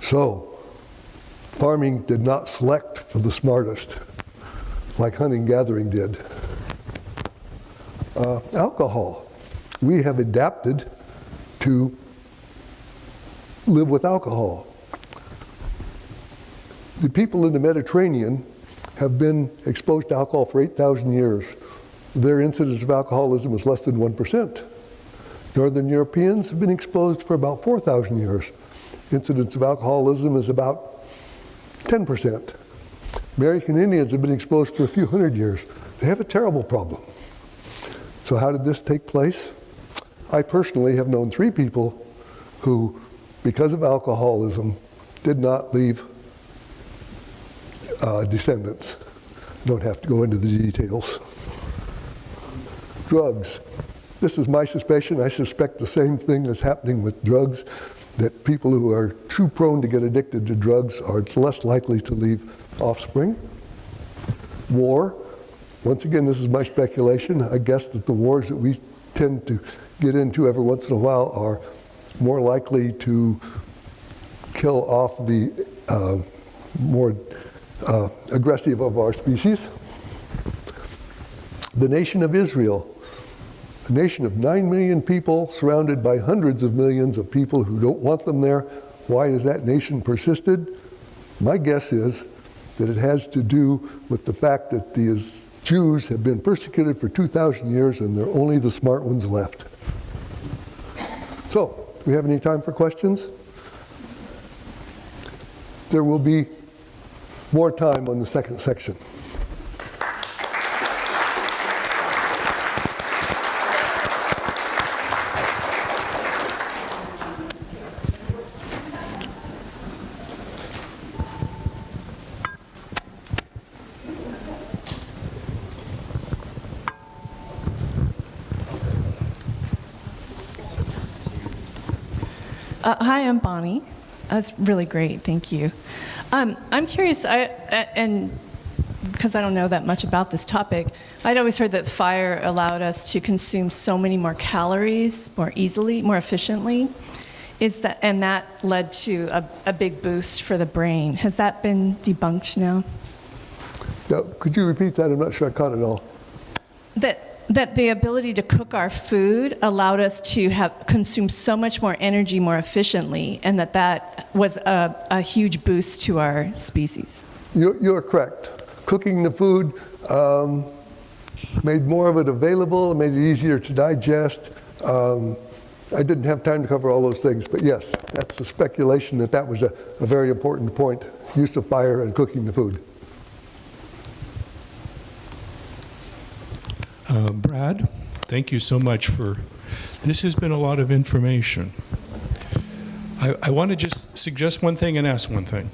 So, farming did not select for the smartest like hunting and gathering did. Alcohol. We have adapted to live with alcohol. The people in the Mediterranean have been exposed to alcohol for 8,000 years. Their incidence of alcoholism is less than 1%. Northern Europeans have been exposed for about 4,000 years. Incidence of alcoholism is about 10%. American Indians have been exposed for a few hundred years. They have a terrible problem. So how did this take place? I personally have known 3 people who, because of alcoholism, did not leave descendants. Don't have to go into the details. Drugs. This is my suspicion. I suspect the same thing is happening with drugs, that people who are too prone to get addicted to drugs are less likely to leave offspring. War. Once again, this is my speculation. I guess that the wars that we tend to get into every once in a while are more likely to kill off the more aggressive of our species. The nation of Israel, a nation of 9 million people surrounded by hundreds of millions of people who don't want them there. Why has that nation persisted? My guess is that it has to do with the fact that these Jews have been persecuted for 2,000 years and they're only the smart ones left. So, do we have any time for questions? There will be more time on the second section. Hi, I'm Bonnie. That's really great, thank you. I'm curious, and because I don't know that much about this topic, I'd always heard that fire allowed us to consume so many more calories more easily, more efficiently. And that led to a big boost for the brain. Has that been debunked now? Now, could you repeat that? I'm not sure I caught it all. That the ability to cook our food allowed us to consume so much more energy more efficiently, and that was a huge boost to our species. You're correct. Cooking the food made more of it available, made it easier to digest. I didn't have time to cover all those things, but yes, that's the speculation that was a very important point, use of fire and cooking the food. Brad, thank you so much for, this has been a lot of information. I want to just suggest one thing and ask one thing.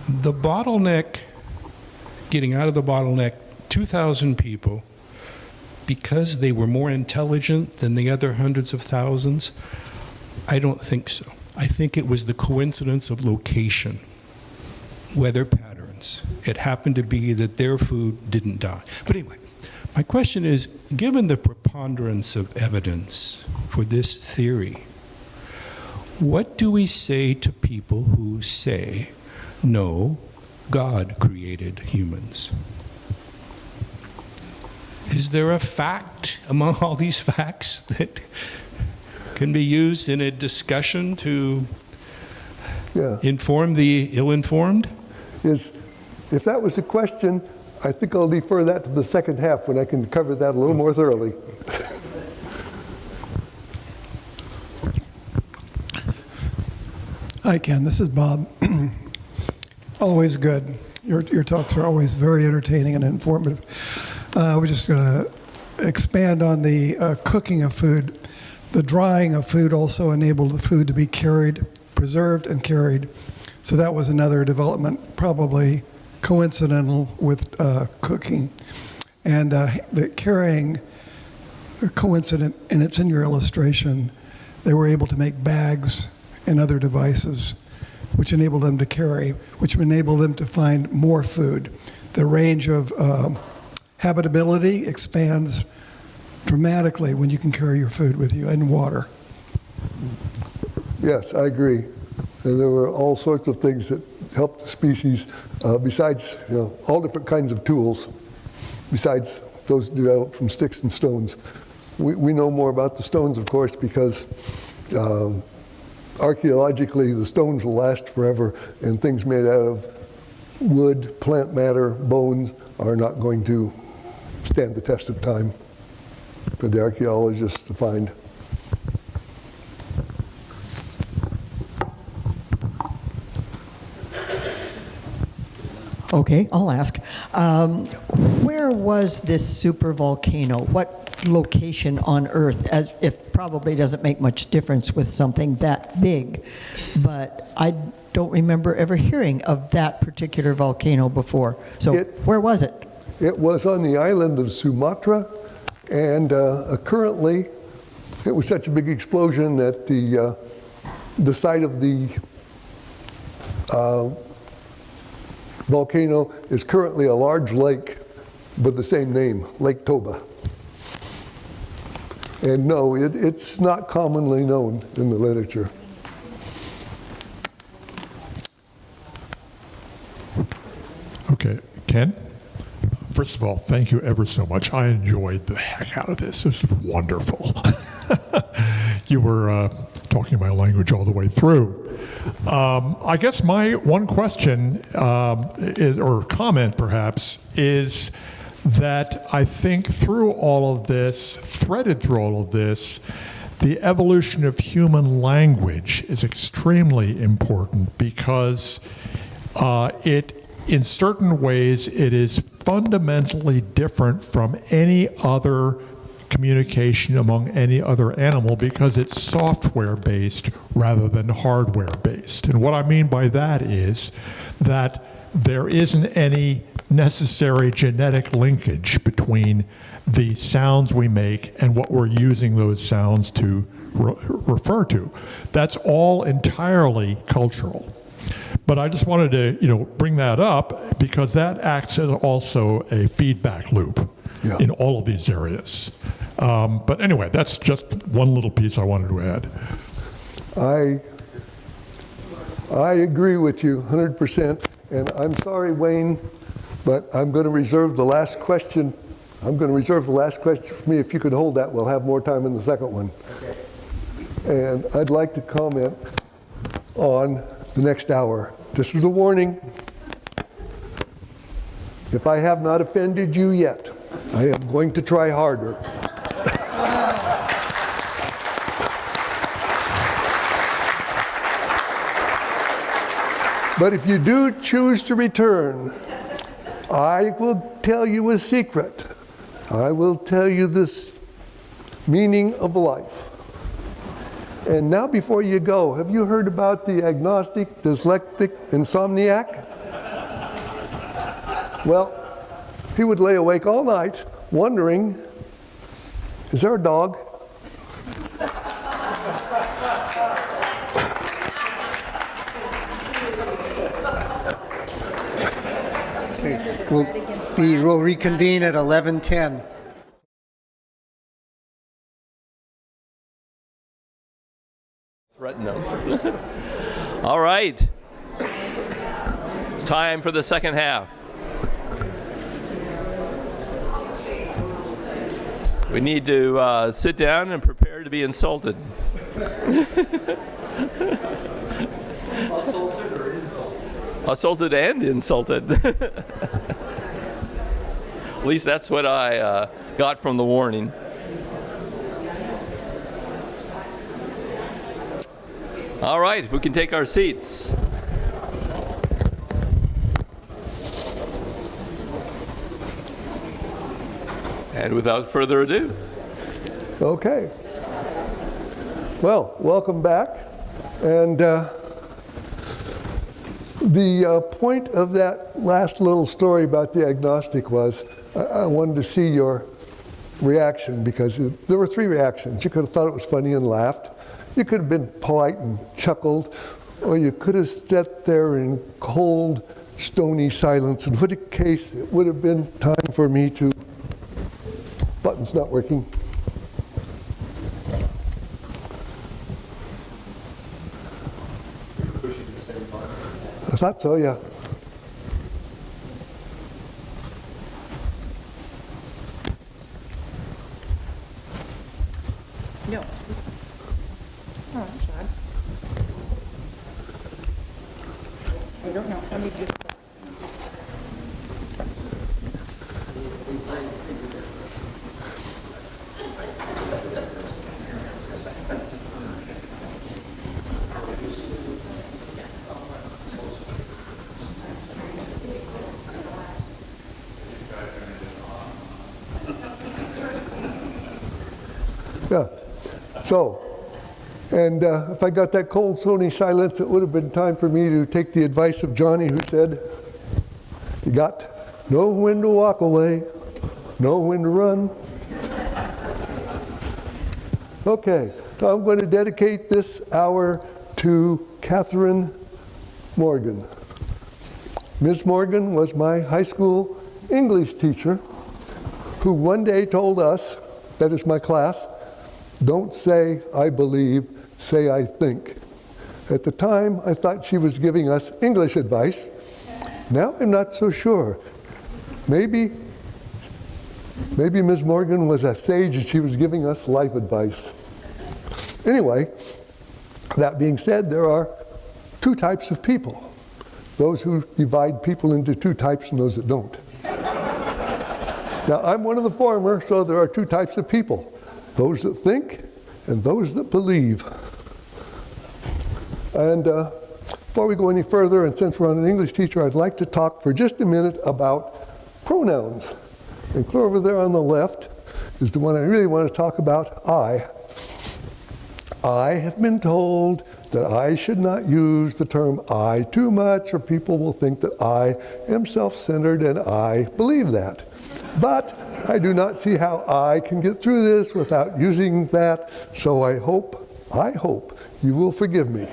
The bottleneck, getting out of the bottleneck, 2,000 people, because they were more intelligent than the other hundreds of thousands, I don't think so. I think it was the coincidence of location, weather patterns. It happened to be that their food didn't die. But anyway, my question is, given the preponderance of evidence for this theory, what do we say to people who say, no, God created humans? Is there a fact among all these facts that can be used in a discussion to inform the ill-informed? If that was a question, I think I'll defer that to the second half when I can cover that a little more thoroughly. Hi, Ken. This is Bob. Always good. Your talks are always very entertaining and informative. We're just going to expand on the cooking of food. The drying of food also enabled the food to be carried, preserved and carried. So that was another development, probably coincidental with cooking. And the carrying, coincident, and it's in your illustration, they were able to make bags and other devices which enabled them to carry, which enabled them to find more food. The range of habitability expands dramatically when you can carry your food with you and water. Yes, I agree. And there were all sorts of things that helped the species, besides all different kinds of tools, besides those developed from sticks and stones. We know more about the stones, of course, because archaeologically the stones will last forever, and things made out of wood, plant matter, bones are not going to stand the test of time for the archaeologists to find. Okay, I'll ask. Where was this supervolcano? What location on Earth? As if probably doesn't make much difference with something that big, but I don't remember ever hearing of that particular volcano before. So where was it? It was on the island of Sumatra, and currently it was such a big explosion that the site of the volcano is currently a large lake with the same name, Lake Toba. And no, it's not commonly known in the literature. Okay, Ken? First of all, thank you ever so much. I enjoyed the heck out of this. This was wonderful. You were talking my language all the way through. I guess my one question, or comment perhaps, is that I think through all of this, threaded through all of this, the evolution of human language is extremely important because in certain ways, it is fundamentally different from any other communication among any other animal because it's software-based rather than hardware-based. And what I mean by that is that there isn't any necessary genetic linkage between the sounds we make and what we're using those sounds to refer to. That's all entirely cultural. But I just wanted to, bring that up because that acts as also a feedback loop in all of these areas. But anyway, that's just one little piece I wanted to add. I agree with you 100%, and I'm sorry, Wayne, but I'm going to reserve the last question. I'm going to reserve the last question for me. If you could hold that, we'll have more time in the second one. Okay. And I'd like to comment on the next hour. This is a warning. If I have not offended you yet, I am going to try harder. But if you do choose to return, I will tell you a secret. I will tell you this meaning of life. And now before you go, have you heard about the agnostic, dyslexic, insomniac? Well, he would lay awake all night wondering, is there a dog? We'll reconvene at 11:10. Threaten them. All right. It's time for the second half. We need to sit down and prepare to be insulted. Assaulted or insulted? Assaulted and insulted. At least that's what I got from the warning. All right, if we can take our seats. And without further ado. Okay. Well, welcome back. And the point of that last little story about the agnostic was I wanted to see your reaction because there were three reactions. You could have thought it was funny and laughed. You could have been polite and chuckled, or you could have sat there in cold, stony silence. In which case, it would have been time for me to... Button's not working. I thought so, yeah. No. Oh, I'm sorry. I don't know. Let me just... So, and if I got that cold, stony silence, it would have been time for me to take the advice of Johnny, who said, you got know when to walk away, know when to run. Okay, so I'm going to dedicate this hour to Catherine Morgan. Ms. Morgan was my high school English teacher who one day told us, that is my class, don't say I believe, say I think. At the time, I thought she was giving us English advice. Now I'm not so sure. Maybe Ms. Morgan was a sage and she was giving us life advice. Anyway, that being said, there are two types of people. Those who divide people into two types and those that don't. Now, I'm one of the former, so there are two types of people. Those that think and those that believe. And before we go any further, and since we're on an English teacher, I'd like to talk for just a minute about pronouns. And clear over there on the left is the one I really want to talk about, I. I have been told that I should not use the term I too much, or people will think that I am self-centered, and I believe that. But I do not see how I can get through this without using that, so I hope you will forgive me.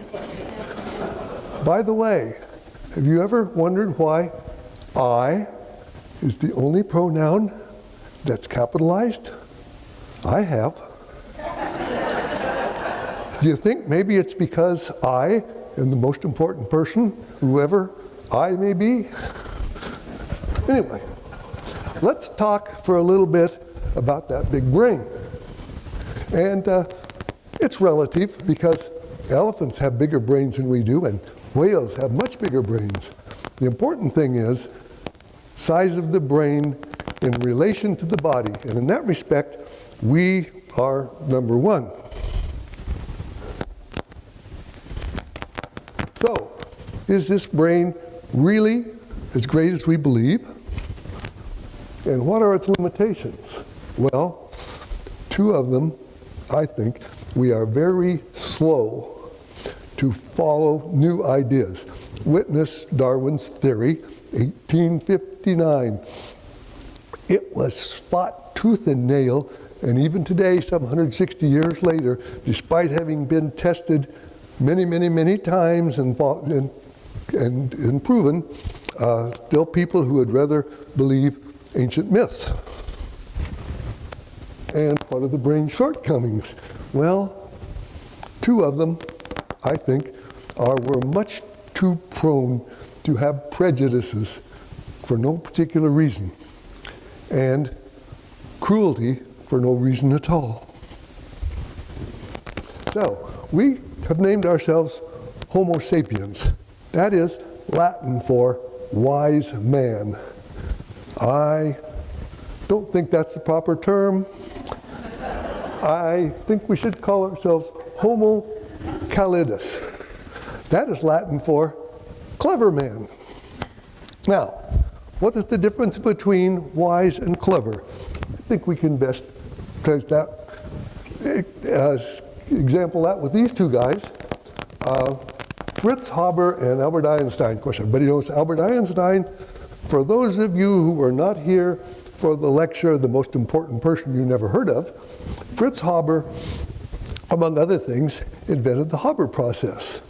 By the way, have you ever wondered why I is the only pronoun that's capitalized? I have. Do you think maybe it's because I am the most important person, whoever I may be? Anyway, let's talk for a little bit about that big brain. And it's relative because elephants have bigger brains than we do, and whales have much bigger brains. The important thing is size of the brain in relation to the body. And in that respect, we are number one. So, is this brain really as great as we believe? And what are its limitations? Well, two of them, I think. We are very slow to follow new ideas. Witness Darwin's theory, 1859. It was fought tooth and nail, and even today, some 160 years later, despite having been tested many times and proven, still people who would rather believe ancient myths. And what are the brain's shortcomings? Well, two of them, I think, we're much too prone to have prejudices for no particular reason, and cruelty for no reason at all. So, we have named ourselves Homo sapiens. That is Latin for wise man. I don't think that's the proper term. I think we should call ourselves Homo calidus. That is Latin for clever man. Now, what is the difference between wise and clever? I think we can best example that with these two guys, Fritz Haber and Albert Einstein. Of course, everybody knows Albert Einstein. For those of you who were not here for the lecture, the most important person you never heard of, Fritz Haber, among other things, invented the Haber process.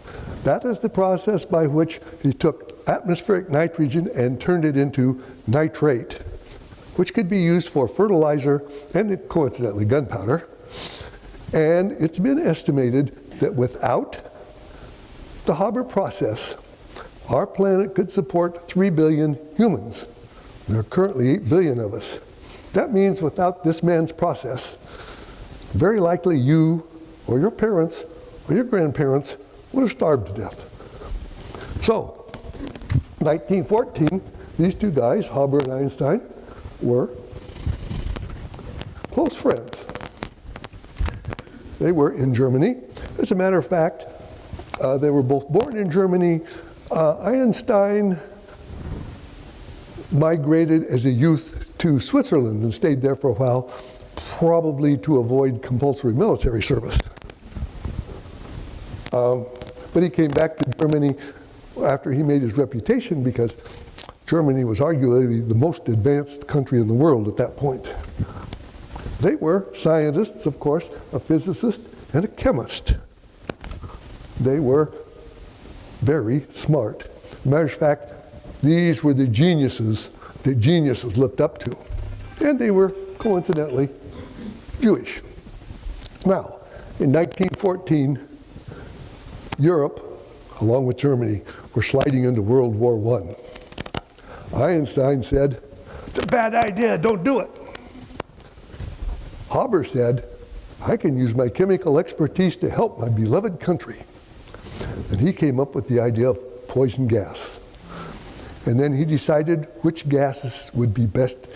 That is the process by which he took atmospheric nitrogen and turned it into nitrate, which could be used for fertilizer and, coincidentally, gunpowder. And it's been estimated that without the Haber process, our planet could support 3 billion humans. There are currently 8 billion of us. That means without this man's process, very likely you or your parents or your grandparents would have starved to death. So, 1914, these two guys, Haber and Einstein, were close friends. They were in Germany. As a matter of fact, they were both born in Germany. Einstein migrated as a youth to Switzerland and stayed there for a while, probably to avoid compulsory military service. But he came back to Germany after he made his reputation because Germany was arguably the most advanced country in the world at that point. They were scientists, of course, a physicist and a chemist. They were very smart. Matter of fact, these were the geniuses that geniuses looked up to. And they were, coincidentally, Jewish. Now, in 1914, Europe, along with Germany, were sliding into World War I. Einstein said, "It's a bad idea, don't do it." Haber said, "I can use my chemical expertise to help my beloved country." And he came up with the idea of poison gas. And then he decided which gases would be best,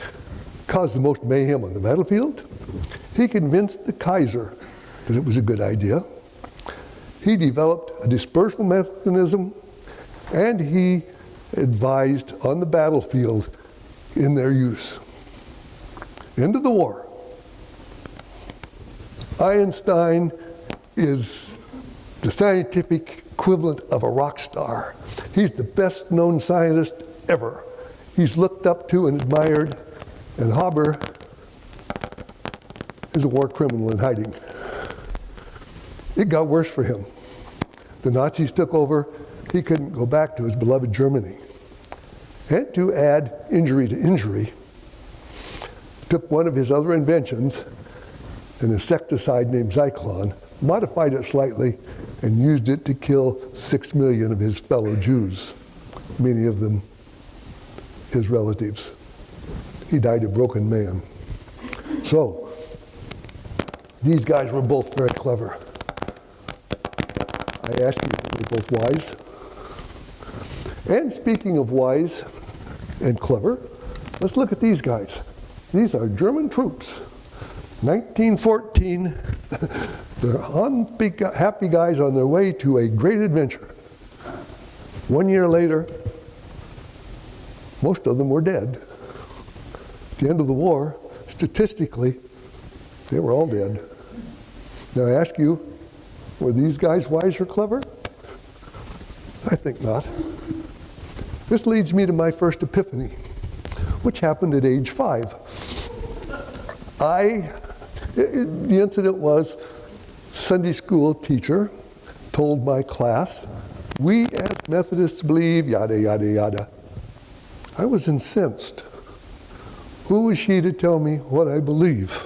cause the most mayhem on the battlefield. He convinced the Kaiser that it was a good idea. He developed a dispersal mechanism, and he advised on the battlefield in their use. End of the war. Einstein is the scientific equivalent of a rock star. He's the best known scientist ever. He's looked up to and admired, and Haber is a war criminal in hiding. It got worse for him. The Nazis took over. He couldn't go back to his beloved Germany. And to add injury to injury, took one of his other inventions, an insecticide named Zyklon, modified it slightly, and used it to kill 6 million of his fellow Jews, many of them his relatives. He died a broken man. So, these guys were both very clever. I ask you, were they both wise? And speaking of wise and clever, let's look at these guys. These are German troops. 1914, they're happy guys on their way to a great adventure. 1 year later, most of them were dead. At the end of the war, statistically, they were all dead. Now I ask you, were these guys wise or clever? I think not. This leads me to my first epiphany, which happened at age 5. The incident was, Sunday school teacher told my class, "We as Methodists believe, yada, yada, yada." I was incensed. Who was she to tell me what I believe?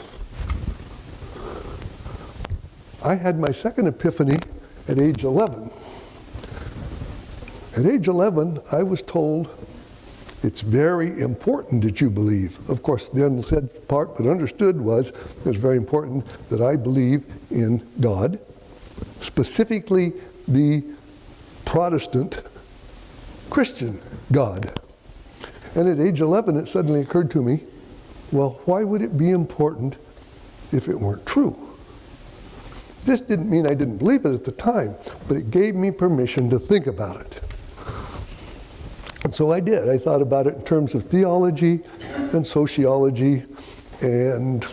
I had my second epiphany at age 11. At age 11, I was told, it's very important that you believe. Of course, the unsaid part, but understood was, it was very important that I believe in God, specifically the Protestant Christian God. And at age 11, it suddenly occurred to me, well, why would it be important if it weren't true? This didn't mean I didn't believe it at the time, but it gave me permission to think about it. And so I did. I thought about it in terms of theology and sociology and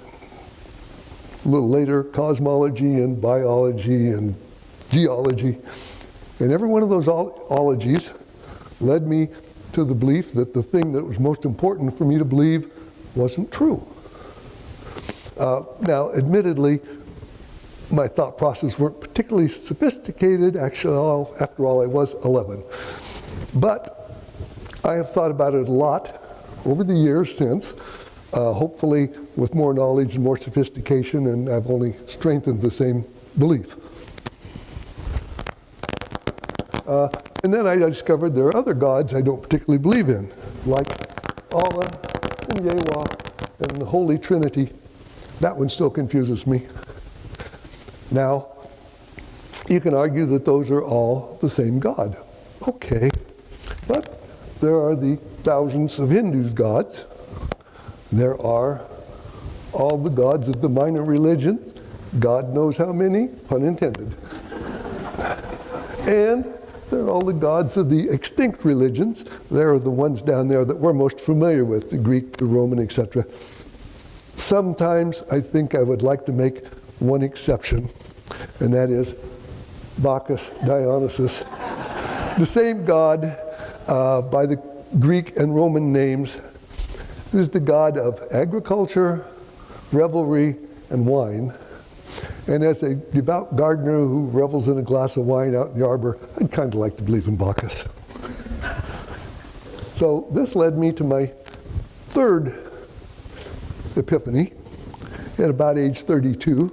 a little later cosmology and biology and geology. And every one of those ologies led me to the belief that the thing that was most important for me to believe wasn't true. Now, admittedly, my thought process weren't particularly sophisticated. Actually, after all, I was 11. But I have thought about it a lot over the years since, hopefully with more knowledge and more sophistication, and I've only strengthened the same belief. And then I discovered there are other gods I don't particularly believe in, like Allah and Yahweh and the Holy Trinity. That one still confuses me. Now, you can argue that those are all the same God. Okay, but there are the thousands of Hindu gods. There are all the gods of the minor religions. God knows how many, pun intended. And there are all the gods of the extinct religions. There are the ones down there that we're most familiar with, the Greek, the Roman, etc. sometimes I think I would like to make one exception, and that is Bacchus, Dionysus. The same god by the Greek and Roman names is the god of agriculture, revelry, and wine. And as a devout gardener who revels in a glass of wine out in the arbor, I'd kind of like to believe in Bacchus. So this led me to my third epiphany at about age 32,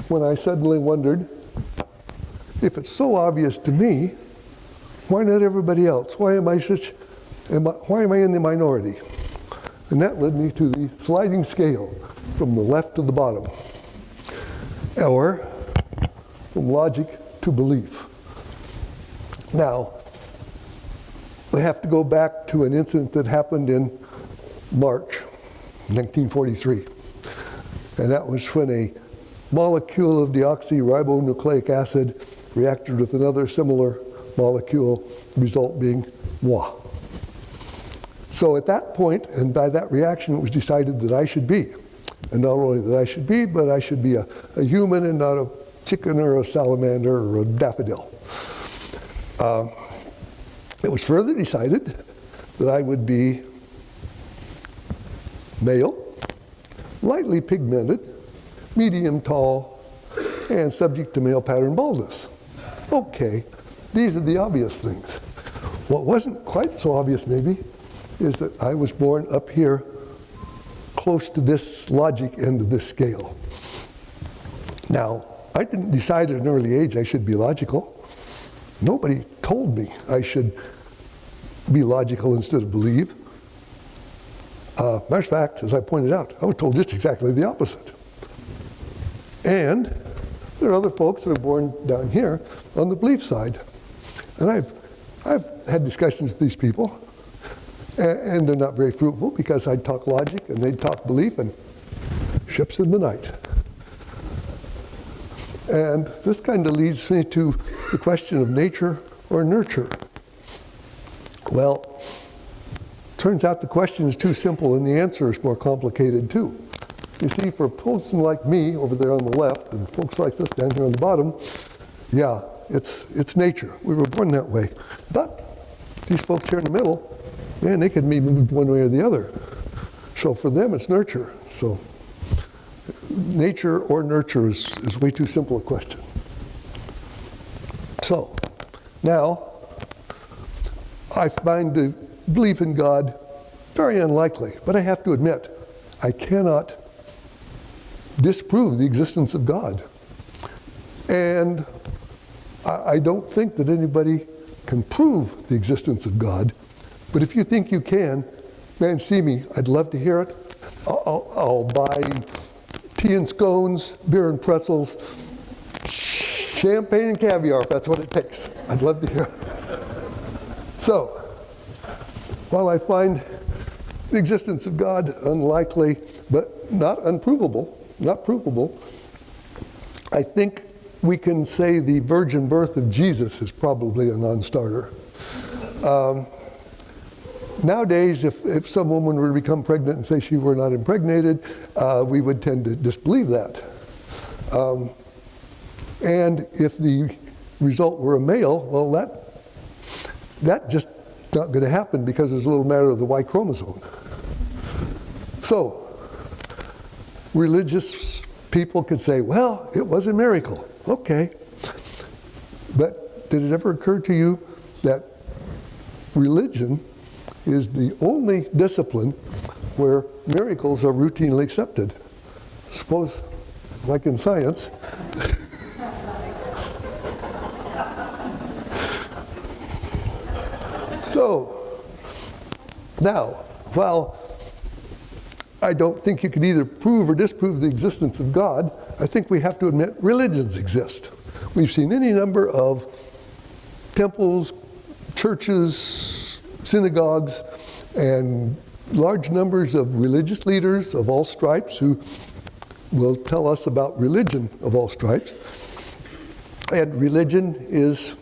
when I suddenly wondered, if it's so obvious to me, why not everybody else? Why am I in the minority? And that led me to the sliding scale from the left to the bottom, or from logic to belief. Now, we have to go back to an incident that happened in March 1943. And that was when a molecule of deoxyribonucleic acid reacted with another similar molecule, result being moi. So at that point, and by that reaction, it was decided that I should be. And not only that I should be, but I should be a human and not a chicken or a salamander or a daffodil. It was further decided that I would be male, lightly pigmented, medium tall, and subject to male pattern baldness. Okay, these are the obvious things. What wasn't quite so obvious, maybe, is that I was born up here close to this logic end of this scale. Now, I didn't decide at an early age I should be logical. Nobody told me I should be logical instead of believe. Matter of fact, as I pointed out, I was told just exactly the opposite. And there are other folks that are born down here on the belief side. And I've had discussions with these people, and they're not very fruitful because I'd talk logic and they'd talk belief, and ships in the night. And this kind of leads me to the question of nature or nurture. Well, turns out the question is too simple and the answer is more complicated too. You see, for a person like me over there on the left and folks like this down here on the bottom, yeah, it's nature. We were born that way. But these folks here in the middle, man, they could be moved one way or the other. So for them, it's nurture. So nature or nurture is way too simple a question. So now, I find the belief in God very unlikely, but I have to admit, I cannot disprove the existence of God. And I don't think that anybody can prove the existence of God, but if you think you can, man, see me, I'd love to hear it. I'll buy tea and scones, beer and pretzels, champagne and caviar, if that's what it takes. I'd love to hear it. So, while I find the existence of God unlikely, but not unprovable, not provable, I think we can say the virgin birth of Jesus is probably a non-starter. Nowadays, if some woman were to become pregnant and say she were not impregnated, we would tend to disbelieve that. And if the result were a male, well, that just not going to happen because there's a little matter of the Y chromosome. So, religious people could say, well, it was a miracle. Okay. But did it ever occur to you that religion is the only discipline where miracles are routinely accepted? Suppose, like in science, so, now, while I don't think you can either prove or disprove the existence of God, I think we have to admit religions exist. We've seen any number of temples, churches, synagogues, and large numbers of religious leaders of all stripes who will tell us about religion of all stripes. And religion is,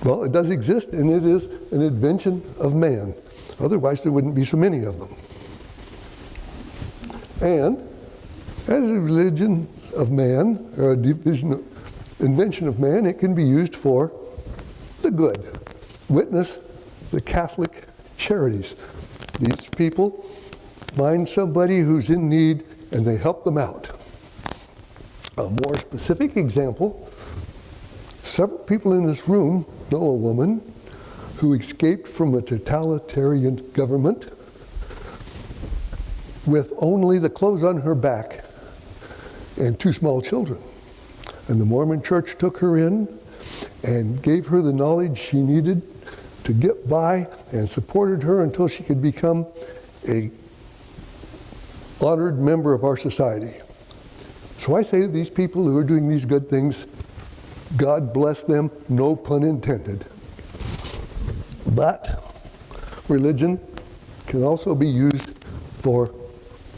well, it does exist, and it is an invention of man. Otherwise, there wouldn't be so many of them. And as a religion of man, or a invention of man, it can be used for the good. Witness the Catholic charities. These people find somebody who's in need and they help them out. A more specific example, several people in this room know a woman who escaped from a totalitarian government with only the clothes on her back and 2 small children. And the Mormon Church took her in and gave her the knowledge she needed to get by and supported her until she could become a honored member of our society. So I say to these people who are doing these good things, God bless them, no pun intended. But religion can also be used for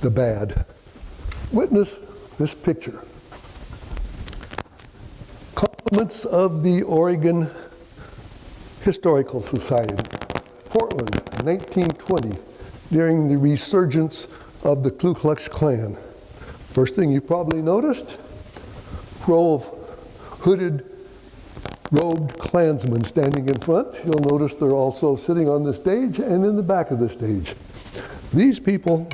the bad. Witness this picture. Compliments of the Oregon Historical Society, Portland, 1920, during the resurgence of the Ku Klux Klan. First thing you probably noticed, row of hooded, robed Klansmen standing in front. You'll notice they're also sitting on the stage and in the back of the stage. These people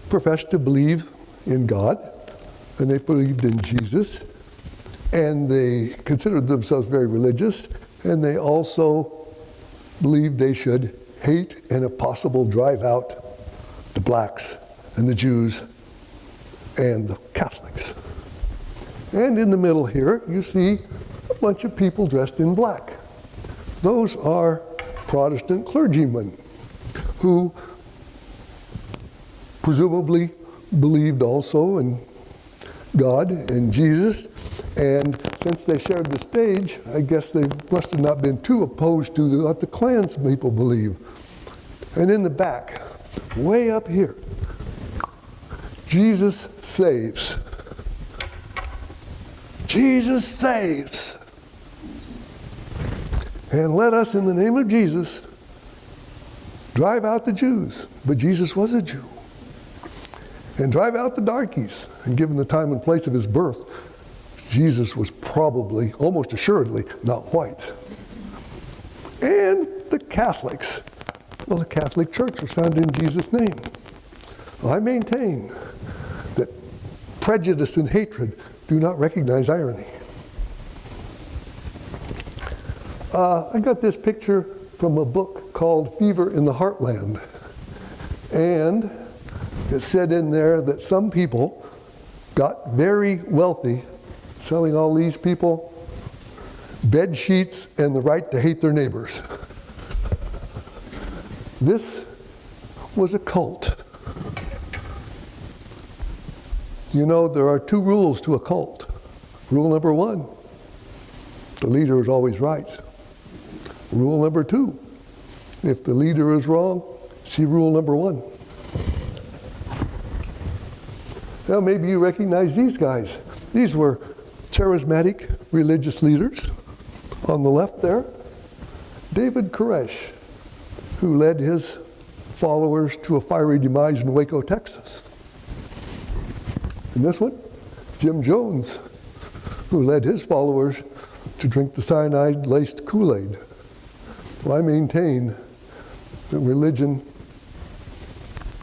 professed to believe in God, and they believed in Jesus, and they considered themselves very religious, and they also believed they should hate and if possible drive out the blacks and the Jews and the Catholics. And in the middle here, you see a bunch of people dressed in black. Those are Protestant clergymen who presumably believed also in God and Jesus. And since they shared the stage, I guess they must have not been too opposed to what the Klans people believe. And in the back, way up here, Jesus saves. Jesus saves. And let us, in the name of Jesus, drive out the Jews. But Jesus was a Jew. And drive out the darkies. And given the time and place of his birth, Jesus was probably, almost assuredly, not white. And the Catholics. Well, the Catholic Church was founded in Jesus' name. Well, I maintain that prejudice and hatred do not recognize irony. I got this picture from a book called Fever in the Heartland. And it said in there that some people got very wealthy selling all these people bed sheets and the right to hate their neighbors. This was a cult. You know, there are 2 rules to a cult. Rule number 1, the leader is always right. Rule number 2, if the leader is wrong, see rule number 1. Now maybe you recognize these guys. These were charismatic religious leaders. On the left there, David Koresh, who led his followers to a fiery demise in Waco, Texas. And this one, Jim Jones, who led his followers to drink the cyanide-laced Kool-Aid. Well, I maintain that religion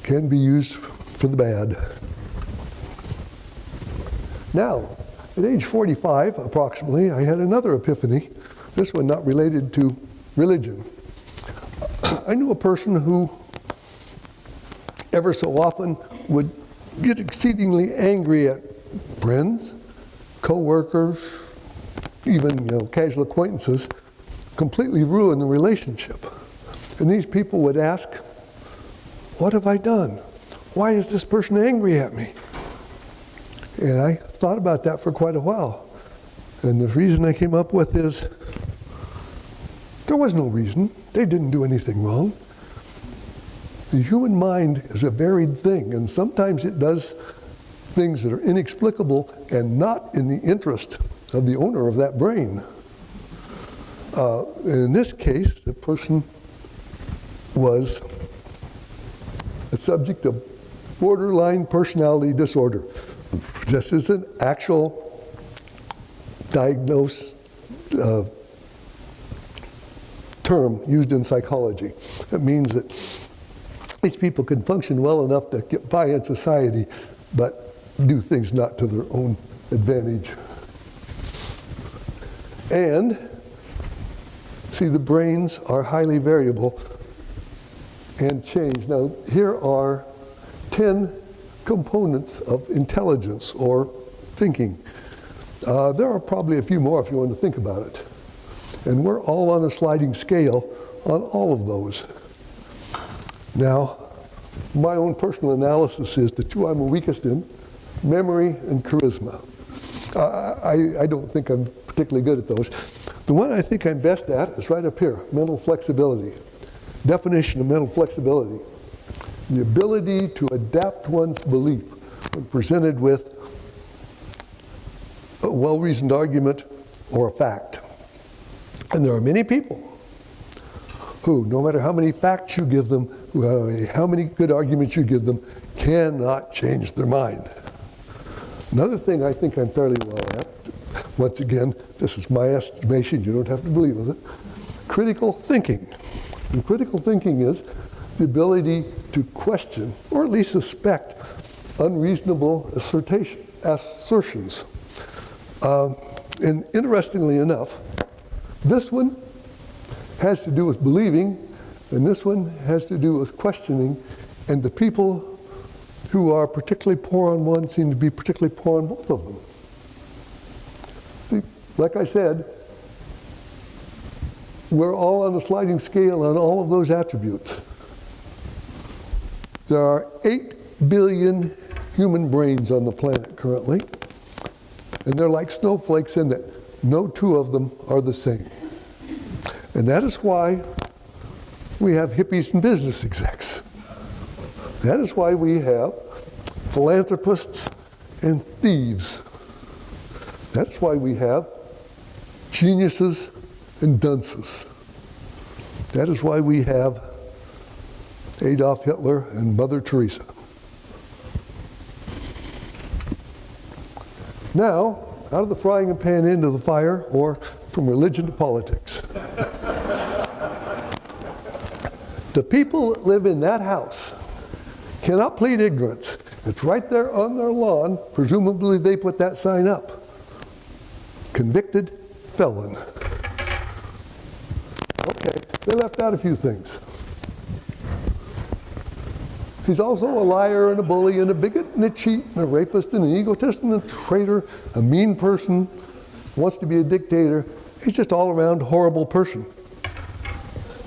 can be used for the bad. Now, at age 45, approximately, I had another epiphany, this one not related to religion. I knew a person who ever so often would get exceedingly angry at friends, co-workers, even casual acquaintances, completely ruin the relationship. And these people would ask, what have I done? Why is this person angry at me? And I thought about that for quite a while. And the reason I came up with is, there was no reason. They didn't do anything wrong. The human mind is a varied thing, and sometimes it does things that are inexplicable and not in the interest of the owner of that brain. In this case, the person was a subject of borderline personality disorder. This is an actual diagnosed term used in psychology. It means that these people can function well enough to get by in society, but do things not to their own advantage. And, see, the brains are highly variable and change. Now, here are 10 components of intelligence or thinking. There are probably a few more if you want to think about it. And we're all on a sliding scale on all of those. Now, my own personal analysis is the two I'm weakest in, memory and charisma. I don't think I'm particularly good at those. The one I think I'm best at is right up here, mental flexibility. Definition of mental flexibility: the ability to adapt one's belief when presented with a well-reasoned argument or a fact. And there are many people who, no matter how many facts you give them, how many good arguments you give them, cannot change their mind. Another thing I think I'm fairly well at, once again, this is my estimation, you don't have to believe with it, critical thinking. And critical thinking is the ability to question, or at least suspect, unreasonable assertions. And interestingly enough, this one has to do with believing, and this one has to do with questioning, and the people who are particularly poor on one seem to be particularly poor on both of them. See, like I said, we're all on a sliding scale on all of those attributes. There are 8 billion human brains on the planet currently, and they're like snowflakes in that no two of them are the same. And that is why we have hippies and business execs. That is why we have philanthropists and thieves. That's why we have geniuses and dunces. That is why we have Adolf Hitler and Mother Teresa. Now, out of the frying pan into the fire, or from religion to politics. The people that live in that house cannot plead ignorance. It's right there on their lawn. Presumably they put that sign up. Convicted felon. Okay, they left out a few things. He's also a liar and a bully and a bigot and a cheat and a rapist and an egotist and a traitor, a mean person, wants to be a dictator. He's just all around horrible person.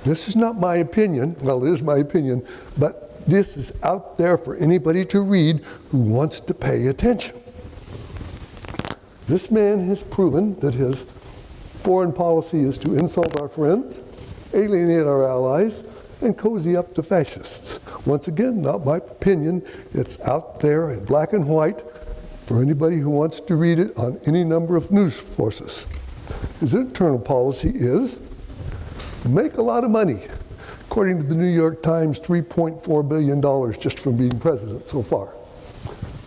This is not my opinion. Well, it is my opinion, but this is out there for anybody to read who wants to pay attention. This man has proven that his foreign policy is to insult our friends, alienate our allies, and cozy up to fascists. Once again, not my opinion. It's out there in black and white for anybody who wants to read it on any number of news sources. His internal policy is make a lot of money. According to the New York Times, $3.4 billion just from being president so far.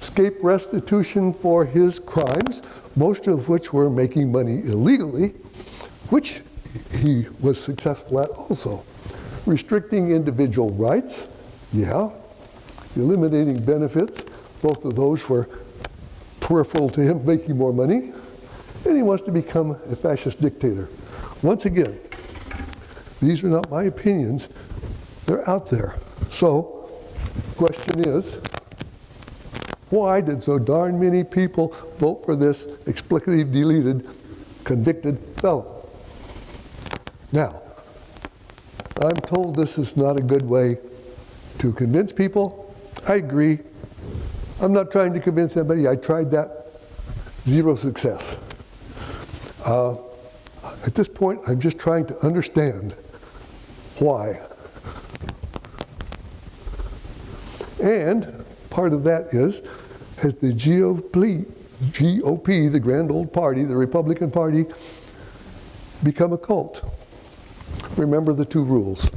Escape restitution for his crimes, most of which were making money illegally, which he was successful at also. Restricting individual rights, yeah. Eliminating benefits, both of those were peripheral to him making more money. And he wants to become a fascist dictator. Once again, these are not my opinions, they're out there. So, the question is, why did so darn many people vote for this explicitly deleted, convicted fellow? Now, I'm told this is not a good way to convince people. I agree. I'm not trying to convince anybody. I tried that. Zero success. At this point, I'm just trying to understand why. And part of that is, has the GOP, the grand old party, the Republican Party, become a cult? Remember the two rules.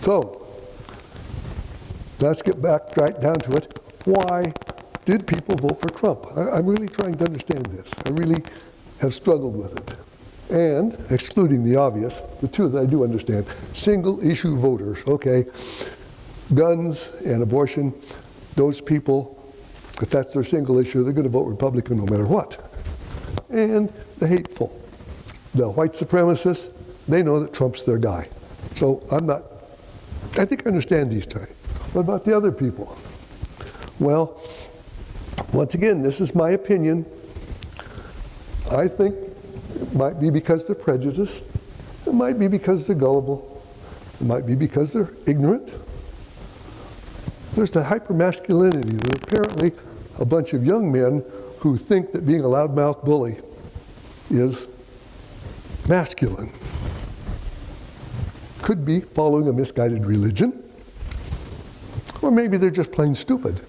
So, let's get back right down to it. Why did people vote for Trump? I'm really trying to understand this. I really have struggled with it. And, excluding the obvious, the two that I do understand, single issue voters, okay, guns and abortion, those people, if that's their single issue, they're going to vote Republican no matter what. And the hateful, the white supremacists, they know that Trump's their guy. So I think I understand these two. What about the other people? Well, once again, this is my opinion. I think it might be because they're prejudiced. It might be because they're gullible. It might be because they're ignorant. There's the hypermasculinity. There are apparently a bunch of young men who think that being a loudmouth bully is masculine. Could be following a misguided religion, or maybe they're just plain stupid.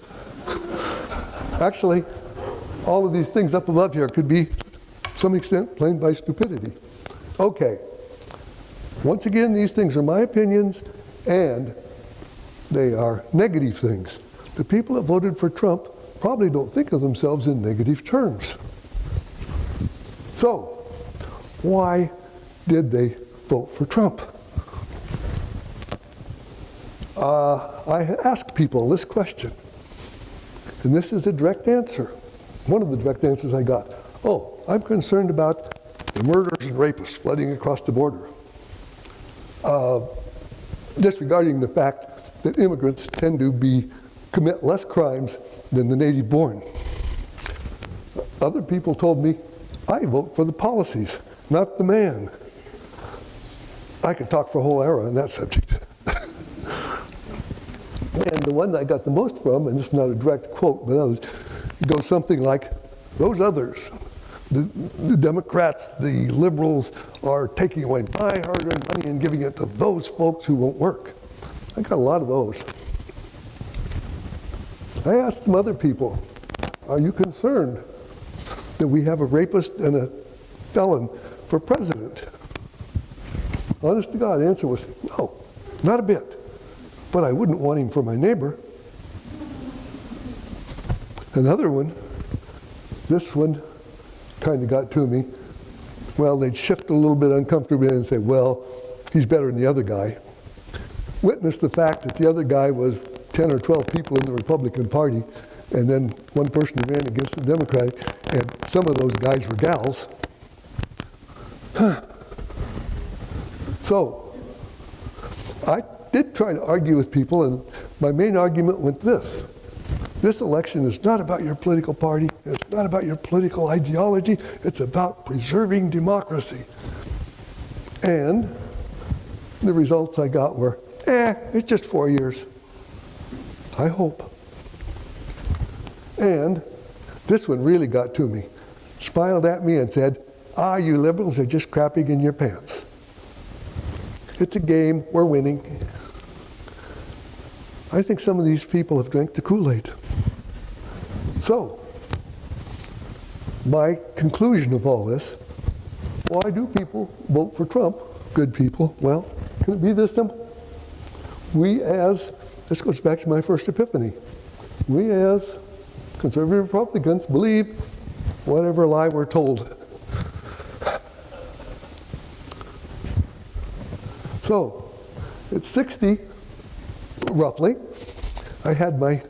Actually, all of these things up above here could be, to some extent, plain by stupidity. Okay. Once again, these things are my opinions, and they are negative things. The people that voted for Trump probably don't think of themselves in negative terms. So, why did they vote for Trump? I asked people this question, and this is a direct answer. One of the direct answers I got. Oh, I'm concerned about the murders and rapists flooding across the border. Disregarding the fact that immigrants tend to commit less crimes than the native born. Other people told me, I vote for the policies, not the man. I could talk for a whole hour on that subject. And the one that I got the most from, and this is not a direct quote, but others, it goes something like, those others, the Democrats, the liberals, are taking away my hard-earned money and giving it to those folks who won't work. I got a lot of those. I asked some other people, are you concerned that we have a rapist and a felon for president? Honest to God, the answer was, no, not a bit. But I wouldn't want him for my neighbor. Another one, this one kind of got to me. Well, they'd shift a little bit uncomfortably and say, well, he's better than the other guy. Witness the fact that the other guy was 10 or 12 people in the Republican Party, and then one person ran against the Democratic, and some of those guys were gals. So, I did try to argue with people, and my main argument went this. This election is not about your political party, it's not about your political ideology, it's about preserving democracy. And the results I got were, it's just 4 years. I hope. And this one really got to me. Smiled at me and said, you liberals are just crapping in your pants. It's a game, we're winning. I think some of these people have drank the Kool-Aid. So, my conclusion of all this, why do people vote for Trump? Good people. Well, can it be this simple? This goes back to my first epiphany. We as conservative Republicans believe whatever lie we're told. So, at 60, roughly, I had my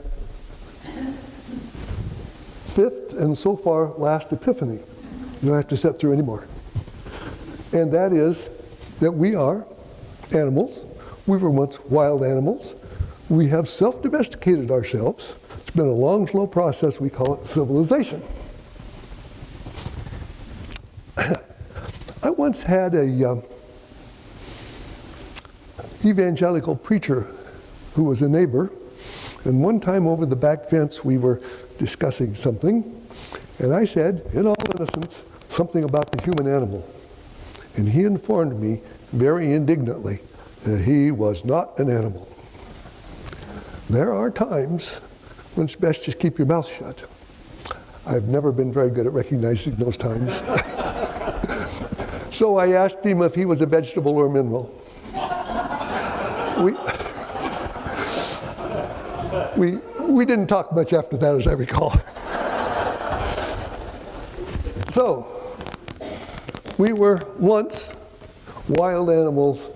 fifth and so far last epiphany. You don't have to sit through anymore. And that is that we are animals. We were once wild animals. We have self-domesticated ourselves. It's been a long, slow process. We call it civilization. I once had a evangelical preacher who was a neighbor, and one time over the back fence we were discussing something, and I said, in all innocence, something about the human animal. And he informed me very indignantly that he was not an animal. There are times when it's best just keep your mouth shut. I've never been very good at recognizing those times. So I asked him if he was a vegetable or a mineral. we didn't talk much after that, as I recall. So, we were once wild animals,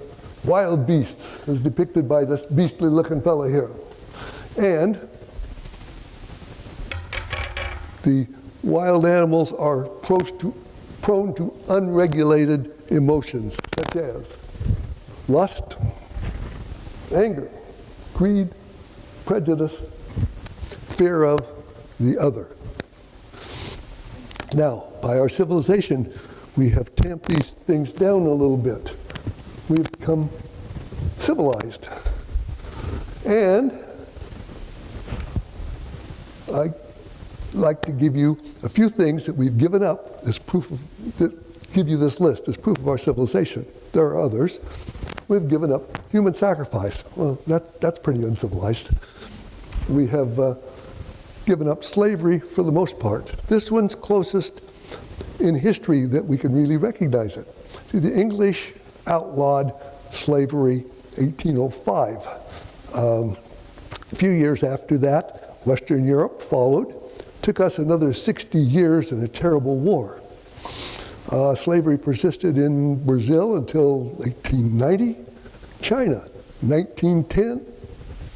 wild beasts, as depicted by this beastly looking fella here. And the wild animals are prone to unregulated emotions, such as lust, anger, greed, prejudice, fear of the other. Now, by our civilization, we have tamped these things down a little bit. We've become civilized. And I'd like to give you a few things that we've given up as proof of, that give you this list as proof of our civilization. There are others. We've given up human sacrifice. Well, that's pretty uncivilized. We have given up slavery for the most part. This one's closest in history that we can really recognize it. See, the English outlawed slavery 1805. A few years after that, Western Europe followed. Took us another 60 years in a terrible war. Slavery persisted in Brazil until 1890, China, 1910,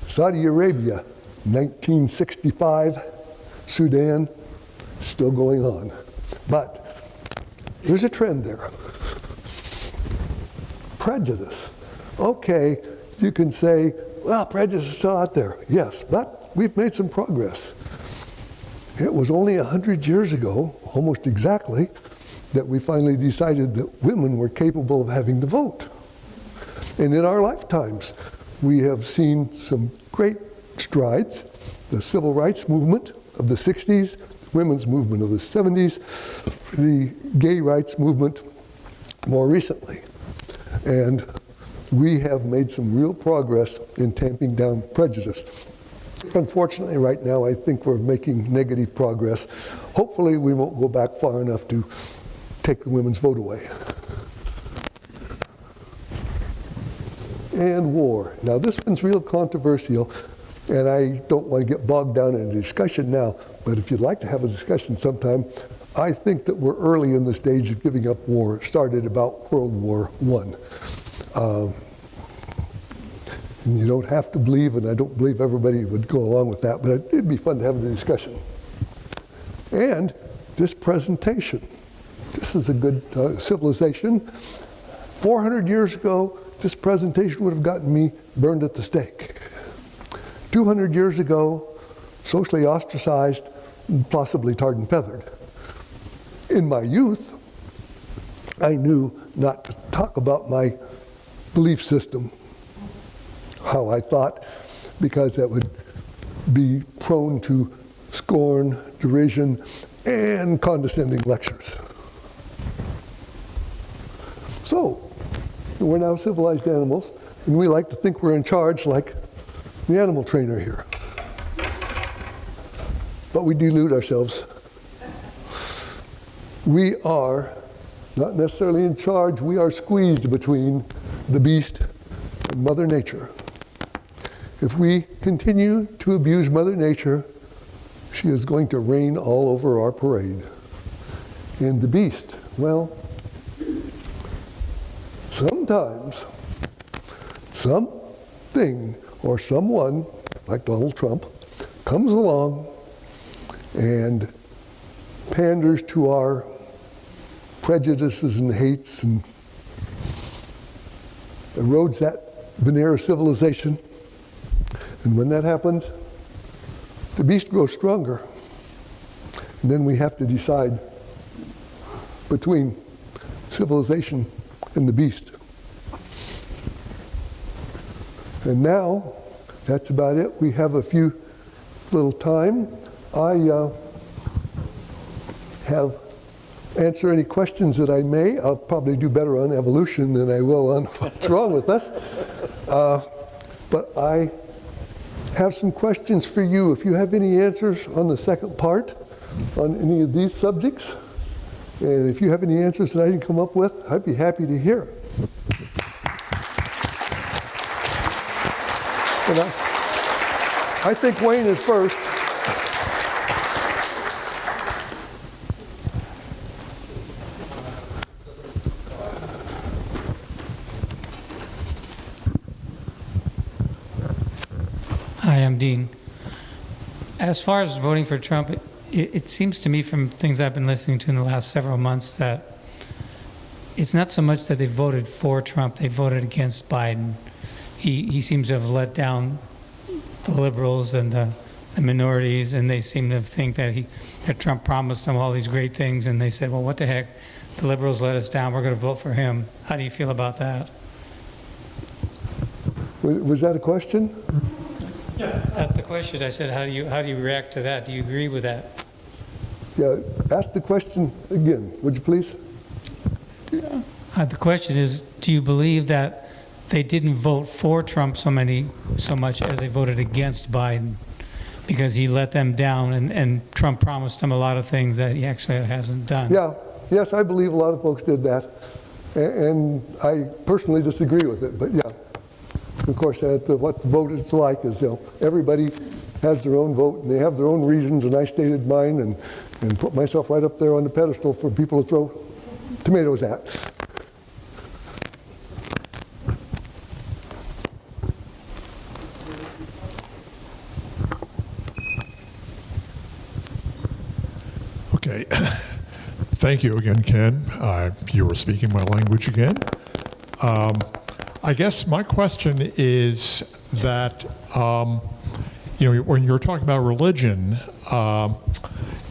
Saudi Arabia, 1965, Sudan, still going on. But there's a trend there. Prejudice. Okay, you can say, well, prejudice is still out there. Yes, but we've made some progress. It was only 100 years ago, almost exactly, that we finally decided that women were capable of having the vote. And in our lifetimes, we have seen some great strides. The civil rights movement of the 60s, the women's movement of the 70s, the gay rights movement more recently. And we have made some real progress in tamping down prejudice. Unfortunately, right now, I think we're making negative progress. Hopefully, we won't go back far enough to take the women's vote away. And war. Now, this one's real controversial, and I don't want to get bogged down in a discussion now, but if you'd like to have a discussion sometime, I think that we're early in the stage of giving up war. It started about World War I. And you don't have to believe, and I don't believe everybody would go along with that, but it'd be fun to have the discussion. And this presentation. This is a good civilization. 400 years ago, this presentation would have gotten me burned at the stake. 200 years ago, socially ostracized, and possibly tarred and feathered. In my youth, I knew not to talk about my belief system, how I thought, because that would be prone to scorn, derision, and condescending lectures. So, we're now civilized animals, and we like to think we're in charge like the animal trainer here. But we delude ourselves. We are not necessarily in charge, we are squeezed between the beast and Mother Nature. If we continue to abuse Mother Nature, she is going to reign all over our parade. And the beast, well, sometimes something or someone, like Donald Trump, comes along and panders to our prejudices and hates and erodes that veneer of civilization. And when that happens, the beast grows stronger. And then we have to decide between civilization and the beast. And now, that's about it. We have a few little time. I have answer any questions that I may. I'll probably do better on evolution than I will on what's wrong with us. But I have some questions for you. If you have any answers on the second part, on any of these subjects, and if you have any answers that I didn't come up with, I'd be happy to hear. I think Wayne is first. Hi, I'm Dean. As far as voting for Trump, it seems to me from things I've been listening to in the last several months that it's not so much that they voted for Trump, they voted against Biden. He seems to have let down the liberals and the minorities, and they seem to think that Trump promised them all these great things, and they said, well, what the heck? The liberals let us down, we're going to vote for him. How do you feel about that? Was that a question? That's the question. I said, how do you react to that? Do you agree with that? Yeah, ask the question again, would you please? The question is, do you believe that they didn't vote for Trump so much as they voted against Biden because he let them down and Trump promised them a lot of things that he actually hasn't done? Yeah, yes, I believe a lot of folks did that. And I personally disagree with it, but yeah. Of course, what the vote is like is, everybody has their own vote and they have their own reasons, and I stated mine and put myself right up there on the pedestal for people to throw tomatoes at. Okay. Thank you again, Ken. You were speaking my language again. I guess my question is that, when you're talking about religion,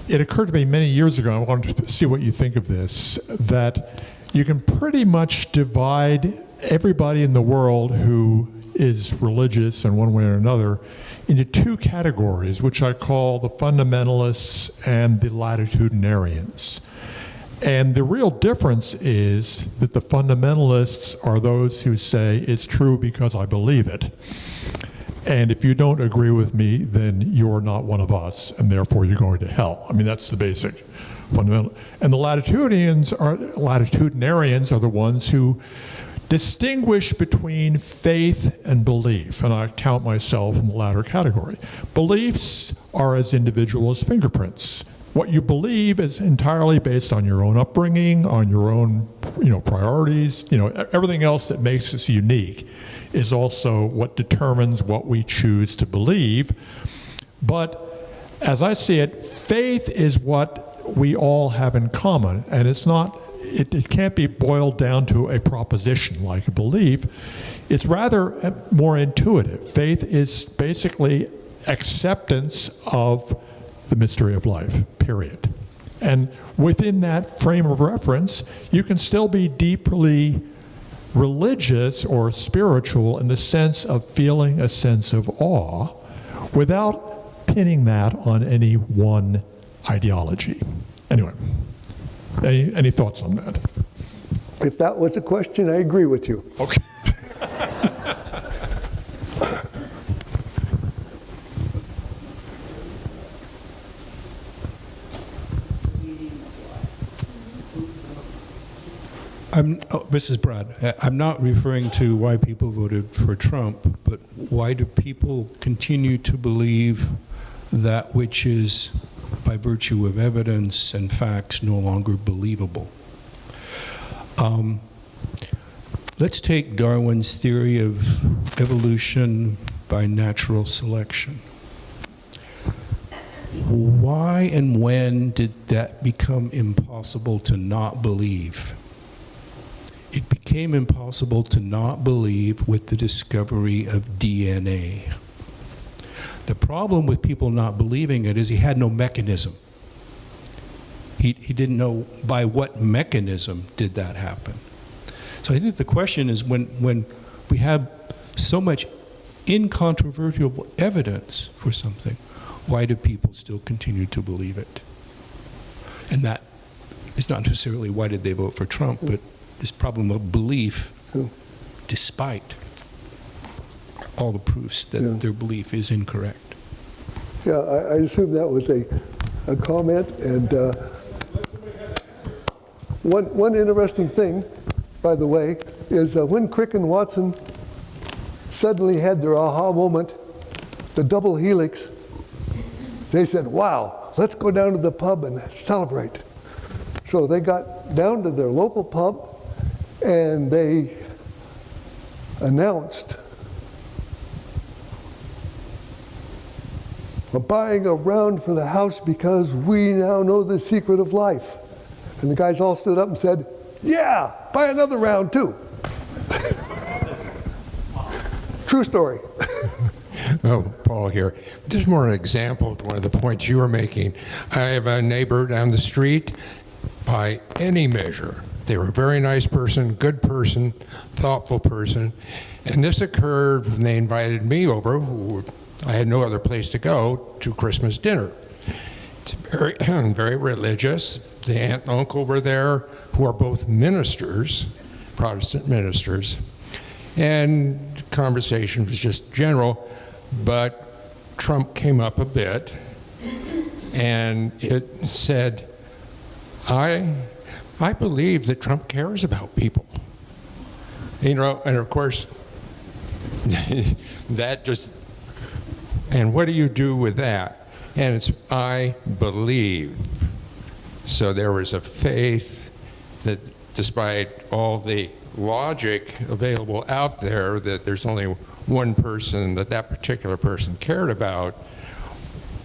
it occurred to me many years ago, I wanted to see what you think of this, that you can pretty much divide everybody in the world who is religious in one way or another into two categories, which I call the fundamentalists and the latitudinarians. And the real difference is that the fundamentalists are those who say it's true because I believe it. And if you don't agree with me, then you're not one of us, and therefore you're going to hell. I mean, that's the basic fundamental. And the latitudinarians are the ones who distinguish between faith and belief, and I count myself in the latter category. Beliefs are as individual as fingerprints. What you believe is entirely based on your own upbringing, on your own, priorities. Everything else that makes us unique is also what determines what we choose to believe. But as I see it, faith is what we all have in common, and it's not. It can't be boiled down to a proposition like a belief. It's rather more intuitive. Faith is basically acceptance of the mystery of life, period. And within that frame of reference, you can still be deeply religious or spiritual in the sense of feeling a sense of awe without pinning that on any one ideology. Anyway, any thoughts on that? If that was a question, I agree with you. Okay. This is Brad. I'm not referring to why people voted for Trump, but why do people continue to believe that which is, by virtue of evidence and facts, no longer believable? Let's take Darwin's theory of evolution by natural selection. Why and when did that become impossible to not believe? It became impossible to not believe with the discovery of DNA. The problem with people not believing it is he had no mechanism. He didn't know by what mechanism did that happen. So I think the question is when we have so much incontrovertible evidence for something, why do people still continue to believe it? And that is not necessarily why did they vote for Trump, but this problem of belief, despite all the proofs that their belief is incorrect. Yeah, I assume that was a comment. And one interesting thing, by the way, is when Crick and Watson suddenly had their aha moment the double helix, they said, wow, let's go down to the pub and celebrate. So they got down to their local pub and they announced, we're buying a round for the house because we now know the secret of life. And the guys all stood up and said, yeah, buy another round too. True story. Oh, Paul here. Just more an example of one of the points you were making. I have a neighbor down the street, by any measure. They were a very nice person, good person, thoughtful person. And this occurred when they invited me over, I had no other place to go, to Christmas dinner. It's very, very religious. The aunt and uncle were there, who are both ministers, Protestant ministers. And the conversation was just general, but Trump came up a bit, and it said, I believe that Trump cares about people. You know, and of course, that just, and what do you do with that? And it's, I believe. So there was a faith that despite all the logic available out there, that there's only one person that that particular person cared about,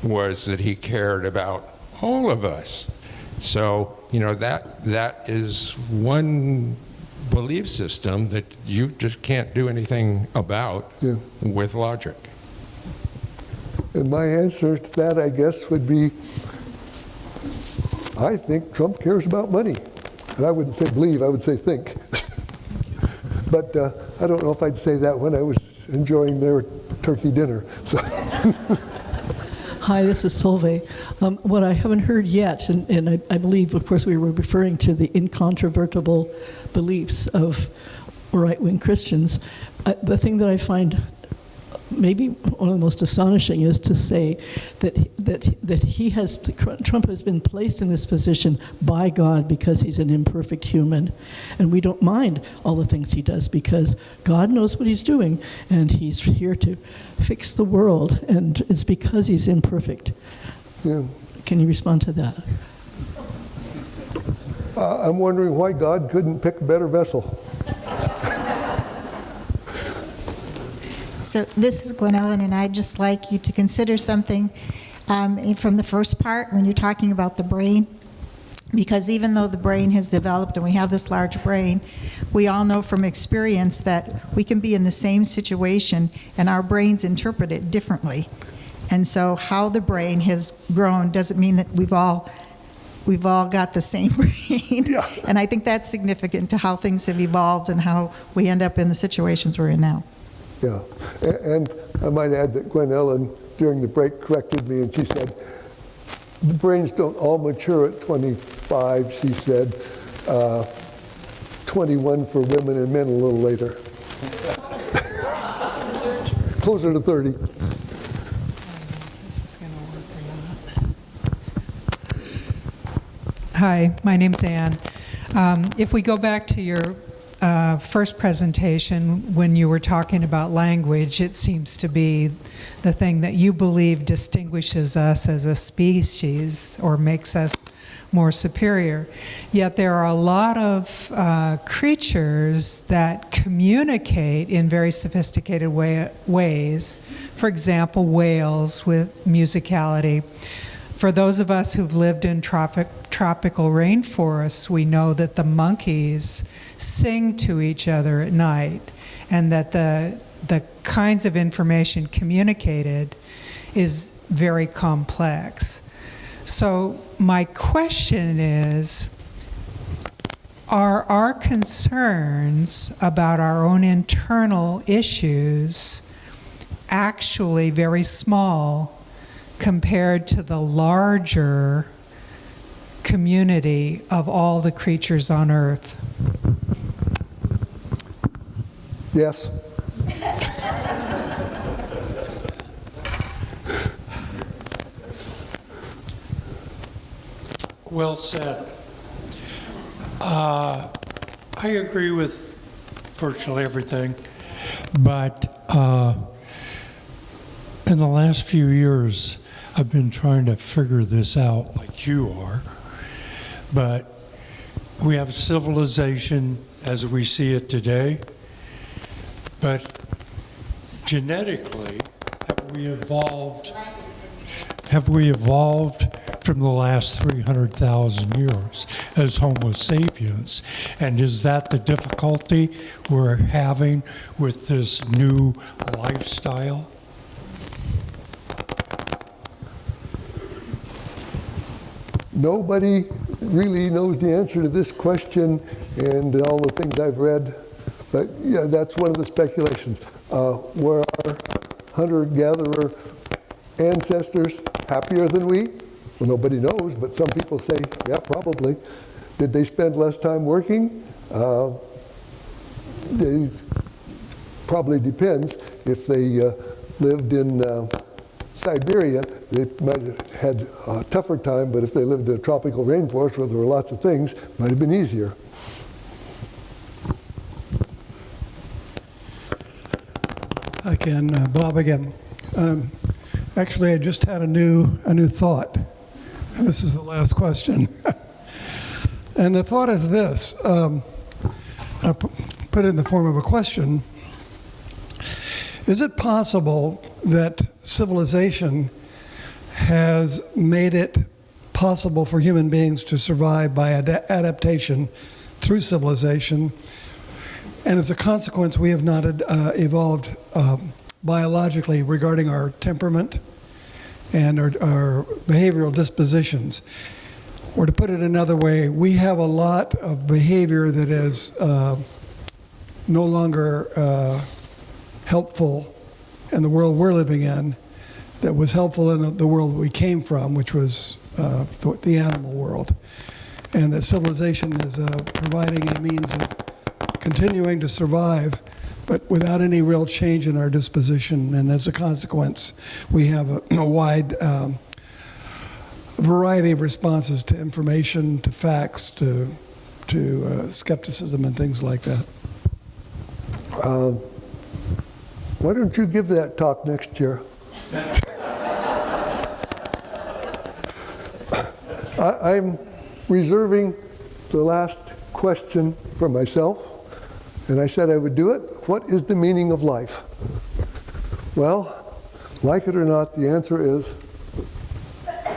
was that he cared about all of us. So, you know, that is one belief system that you just can't do anything about with logic. And my answer to that, I guess, would be, I think Trump cares about money. And I wouldn't say believe, I would say think. But I don't know if I'd say that when I was enjoying their turkey dinner. So. Hi, this is Solveig. What I haven't heard yet, and I believe, of course, we were referring to the incontrovertible beliefs of right-wing Christians. The thing that I find maybe one of the most astonishing is to say that Trump has been placed in this position by God because he's an imperfect human, and we don't mind all the things he does because God knows what he's doing, and he's here to fix the world, and it's because he's imperfect. Yeah. Can you respond to that? I'm wondering why God couldn't pick a better vessel. So this is Gwen Ellen, and I'd just like you to consider something from the first part when you're talking about the brain. Because even though the brain has developed and we have this large brain, we all know from experience that we can be in the same situation and our brains interpret it differently. And so how the brain has grown doesn't mean that we've all got the same brain. Yeah. And I think that's significant to how things have evolved and how we end up in the situations we're in now. Yeah, and I might add that Gwen Ellen, during the break, corrected me, and she said, the brains don't all mature at 25, she said. 21 for women and men a little later. Closer to 30. This is going to work or not. Hi, my name's Ann. If we go back to your first presentation, when you were talking about language, it seems to be the thing that you believe distinguishes us as a species or makes us more superior. Yet there are a lot of creatures that communicate in very sophisticated ways. For example, whales with musicality. For those of us who've lived in tropical rainforests, we know that the monkeys sing to each other at night, and that the kinds of information communicated is very complex. So my question is, are our concerns about our own internal issues actually very small compared to the larger community of all the creatures on Earth? Yes. Well said. I agree with virtually everything, but in the last few years, I've been trying to figure this out like you are. But we have civilization as we see it today. But genetically, have we evolved from the last 300,000 years as Homo sapiens? And is that the difficulty we're having with this new lifestyle? Nobody really knows the answer to this question and all the things I've read. But yeah, that's one of the speculations. Were our hunter-gatherer ancestors happier than we? Well, nobody knows, but some people say, yeah, probably. Did they spend less time working? They probably depends. If they lived in Siberia, they might have had a tougher time, but if they lived in a tropical rainforest where there were lots of things, it might have been easier. Hi, Ken. Bob again. Actually, I just had a new thought. This is the last question. And the thought is this. I'll put it in the form of a question. Is it possible that civilization has made it possible for human beings to survive by adaptation through civilization, and as a consequence we have not evolved biologically regarding our temperament and our behavioral dispositions? Or to put it another way, we have a lot of behavior that is no longer helpful in the world we're living in, that was helpful in the world we came from, which was the animal world. And that civilization is providing a means of continuing to survive, but without any real change in our disposition. And as a consequence, we have a wide variety of responses to information, to facts, to skepticism and things like that. Why don't you give that talk next year? I'm reserving the last question for myself, and I said I would do it. What is the meaning of life? Well, like it or not, the answer is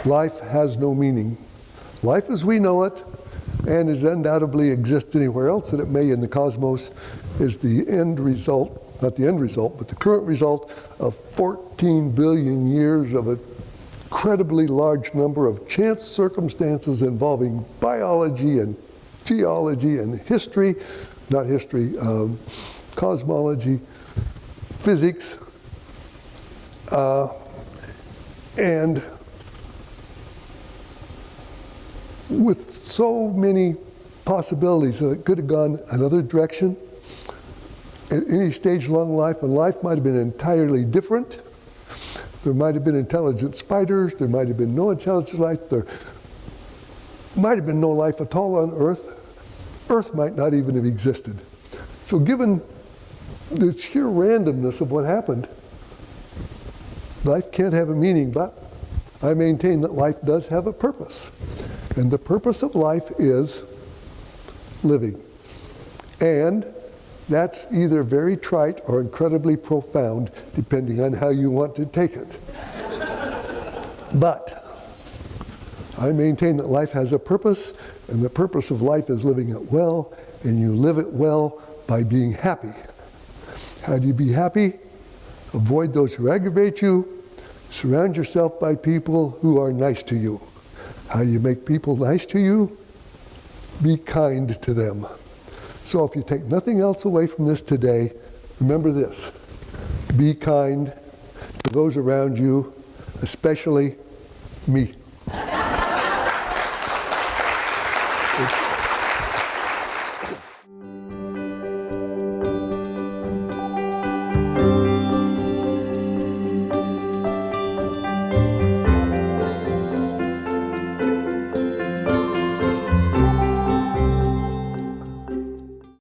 life has no meaning. Life as we know it, and as undoubtedly exists anywhere else that it may in the cosmos, is the end result, not the end result, but the current result of 14 billion years of an incredibly large number of chance circumstances involving biology and geology and history, not history, cosmology, physics, and with so many possibilities that it could have gone another direction at any stage along life, and life might have been entirely different. There might have been intelligent spiders, there might have been no intelligent life, there might have been no life at all on Earth. Earth might not even have existed. So given the sheer randomness of what happened, life can't have a meaning, but I maintain that life does have a purpose. And the purpose of life is living. And that's either very trite or incredibly profound, depending on how you want to take it. But I maintain that life has a purpose, and the purpose of life is living it well, and you live it well by being happy. How do you be happy? Avoid those who aggravate you. Surround yourself by people who are nice to you. How do you make people nice to you? Be kind to them. So if you take nothing else away from this today, remember this. Be kind to those around you, especially me.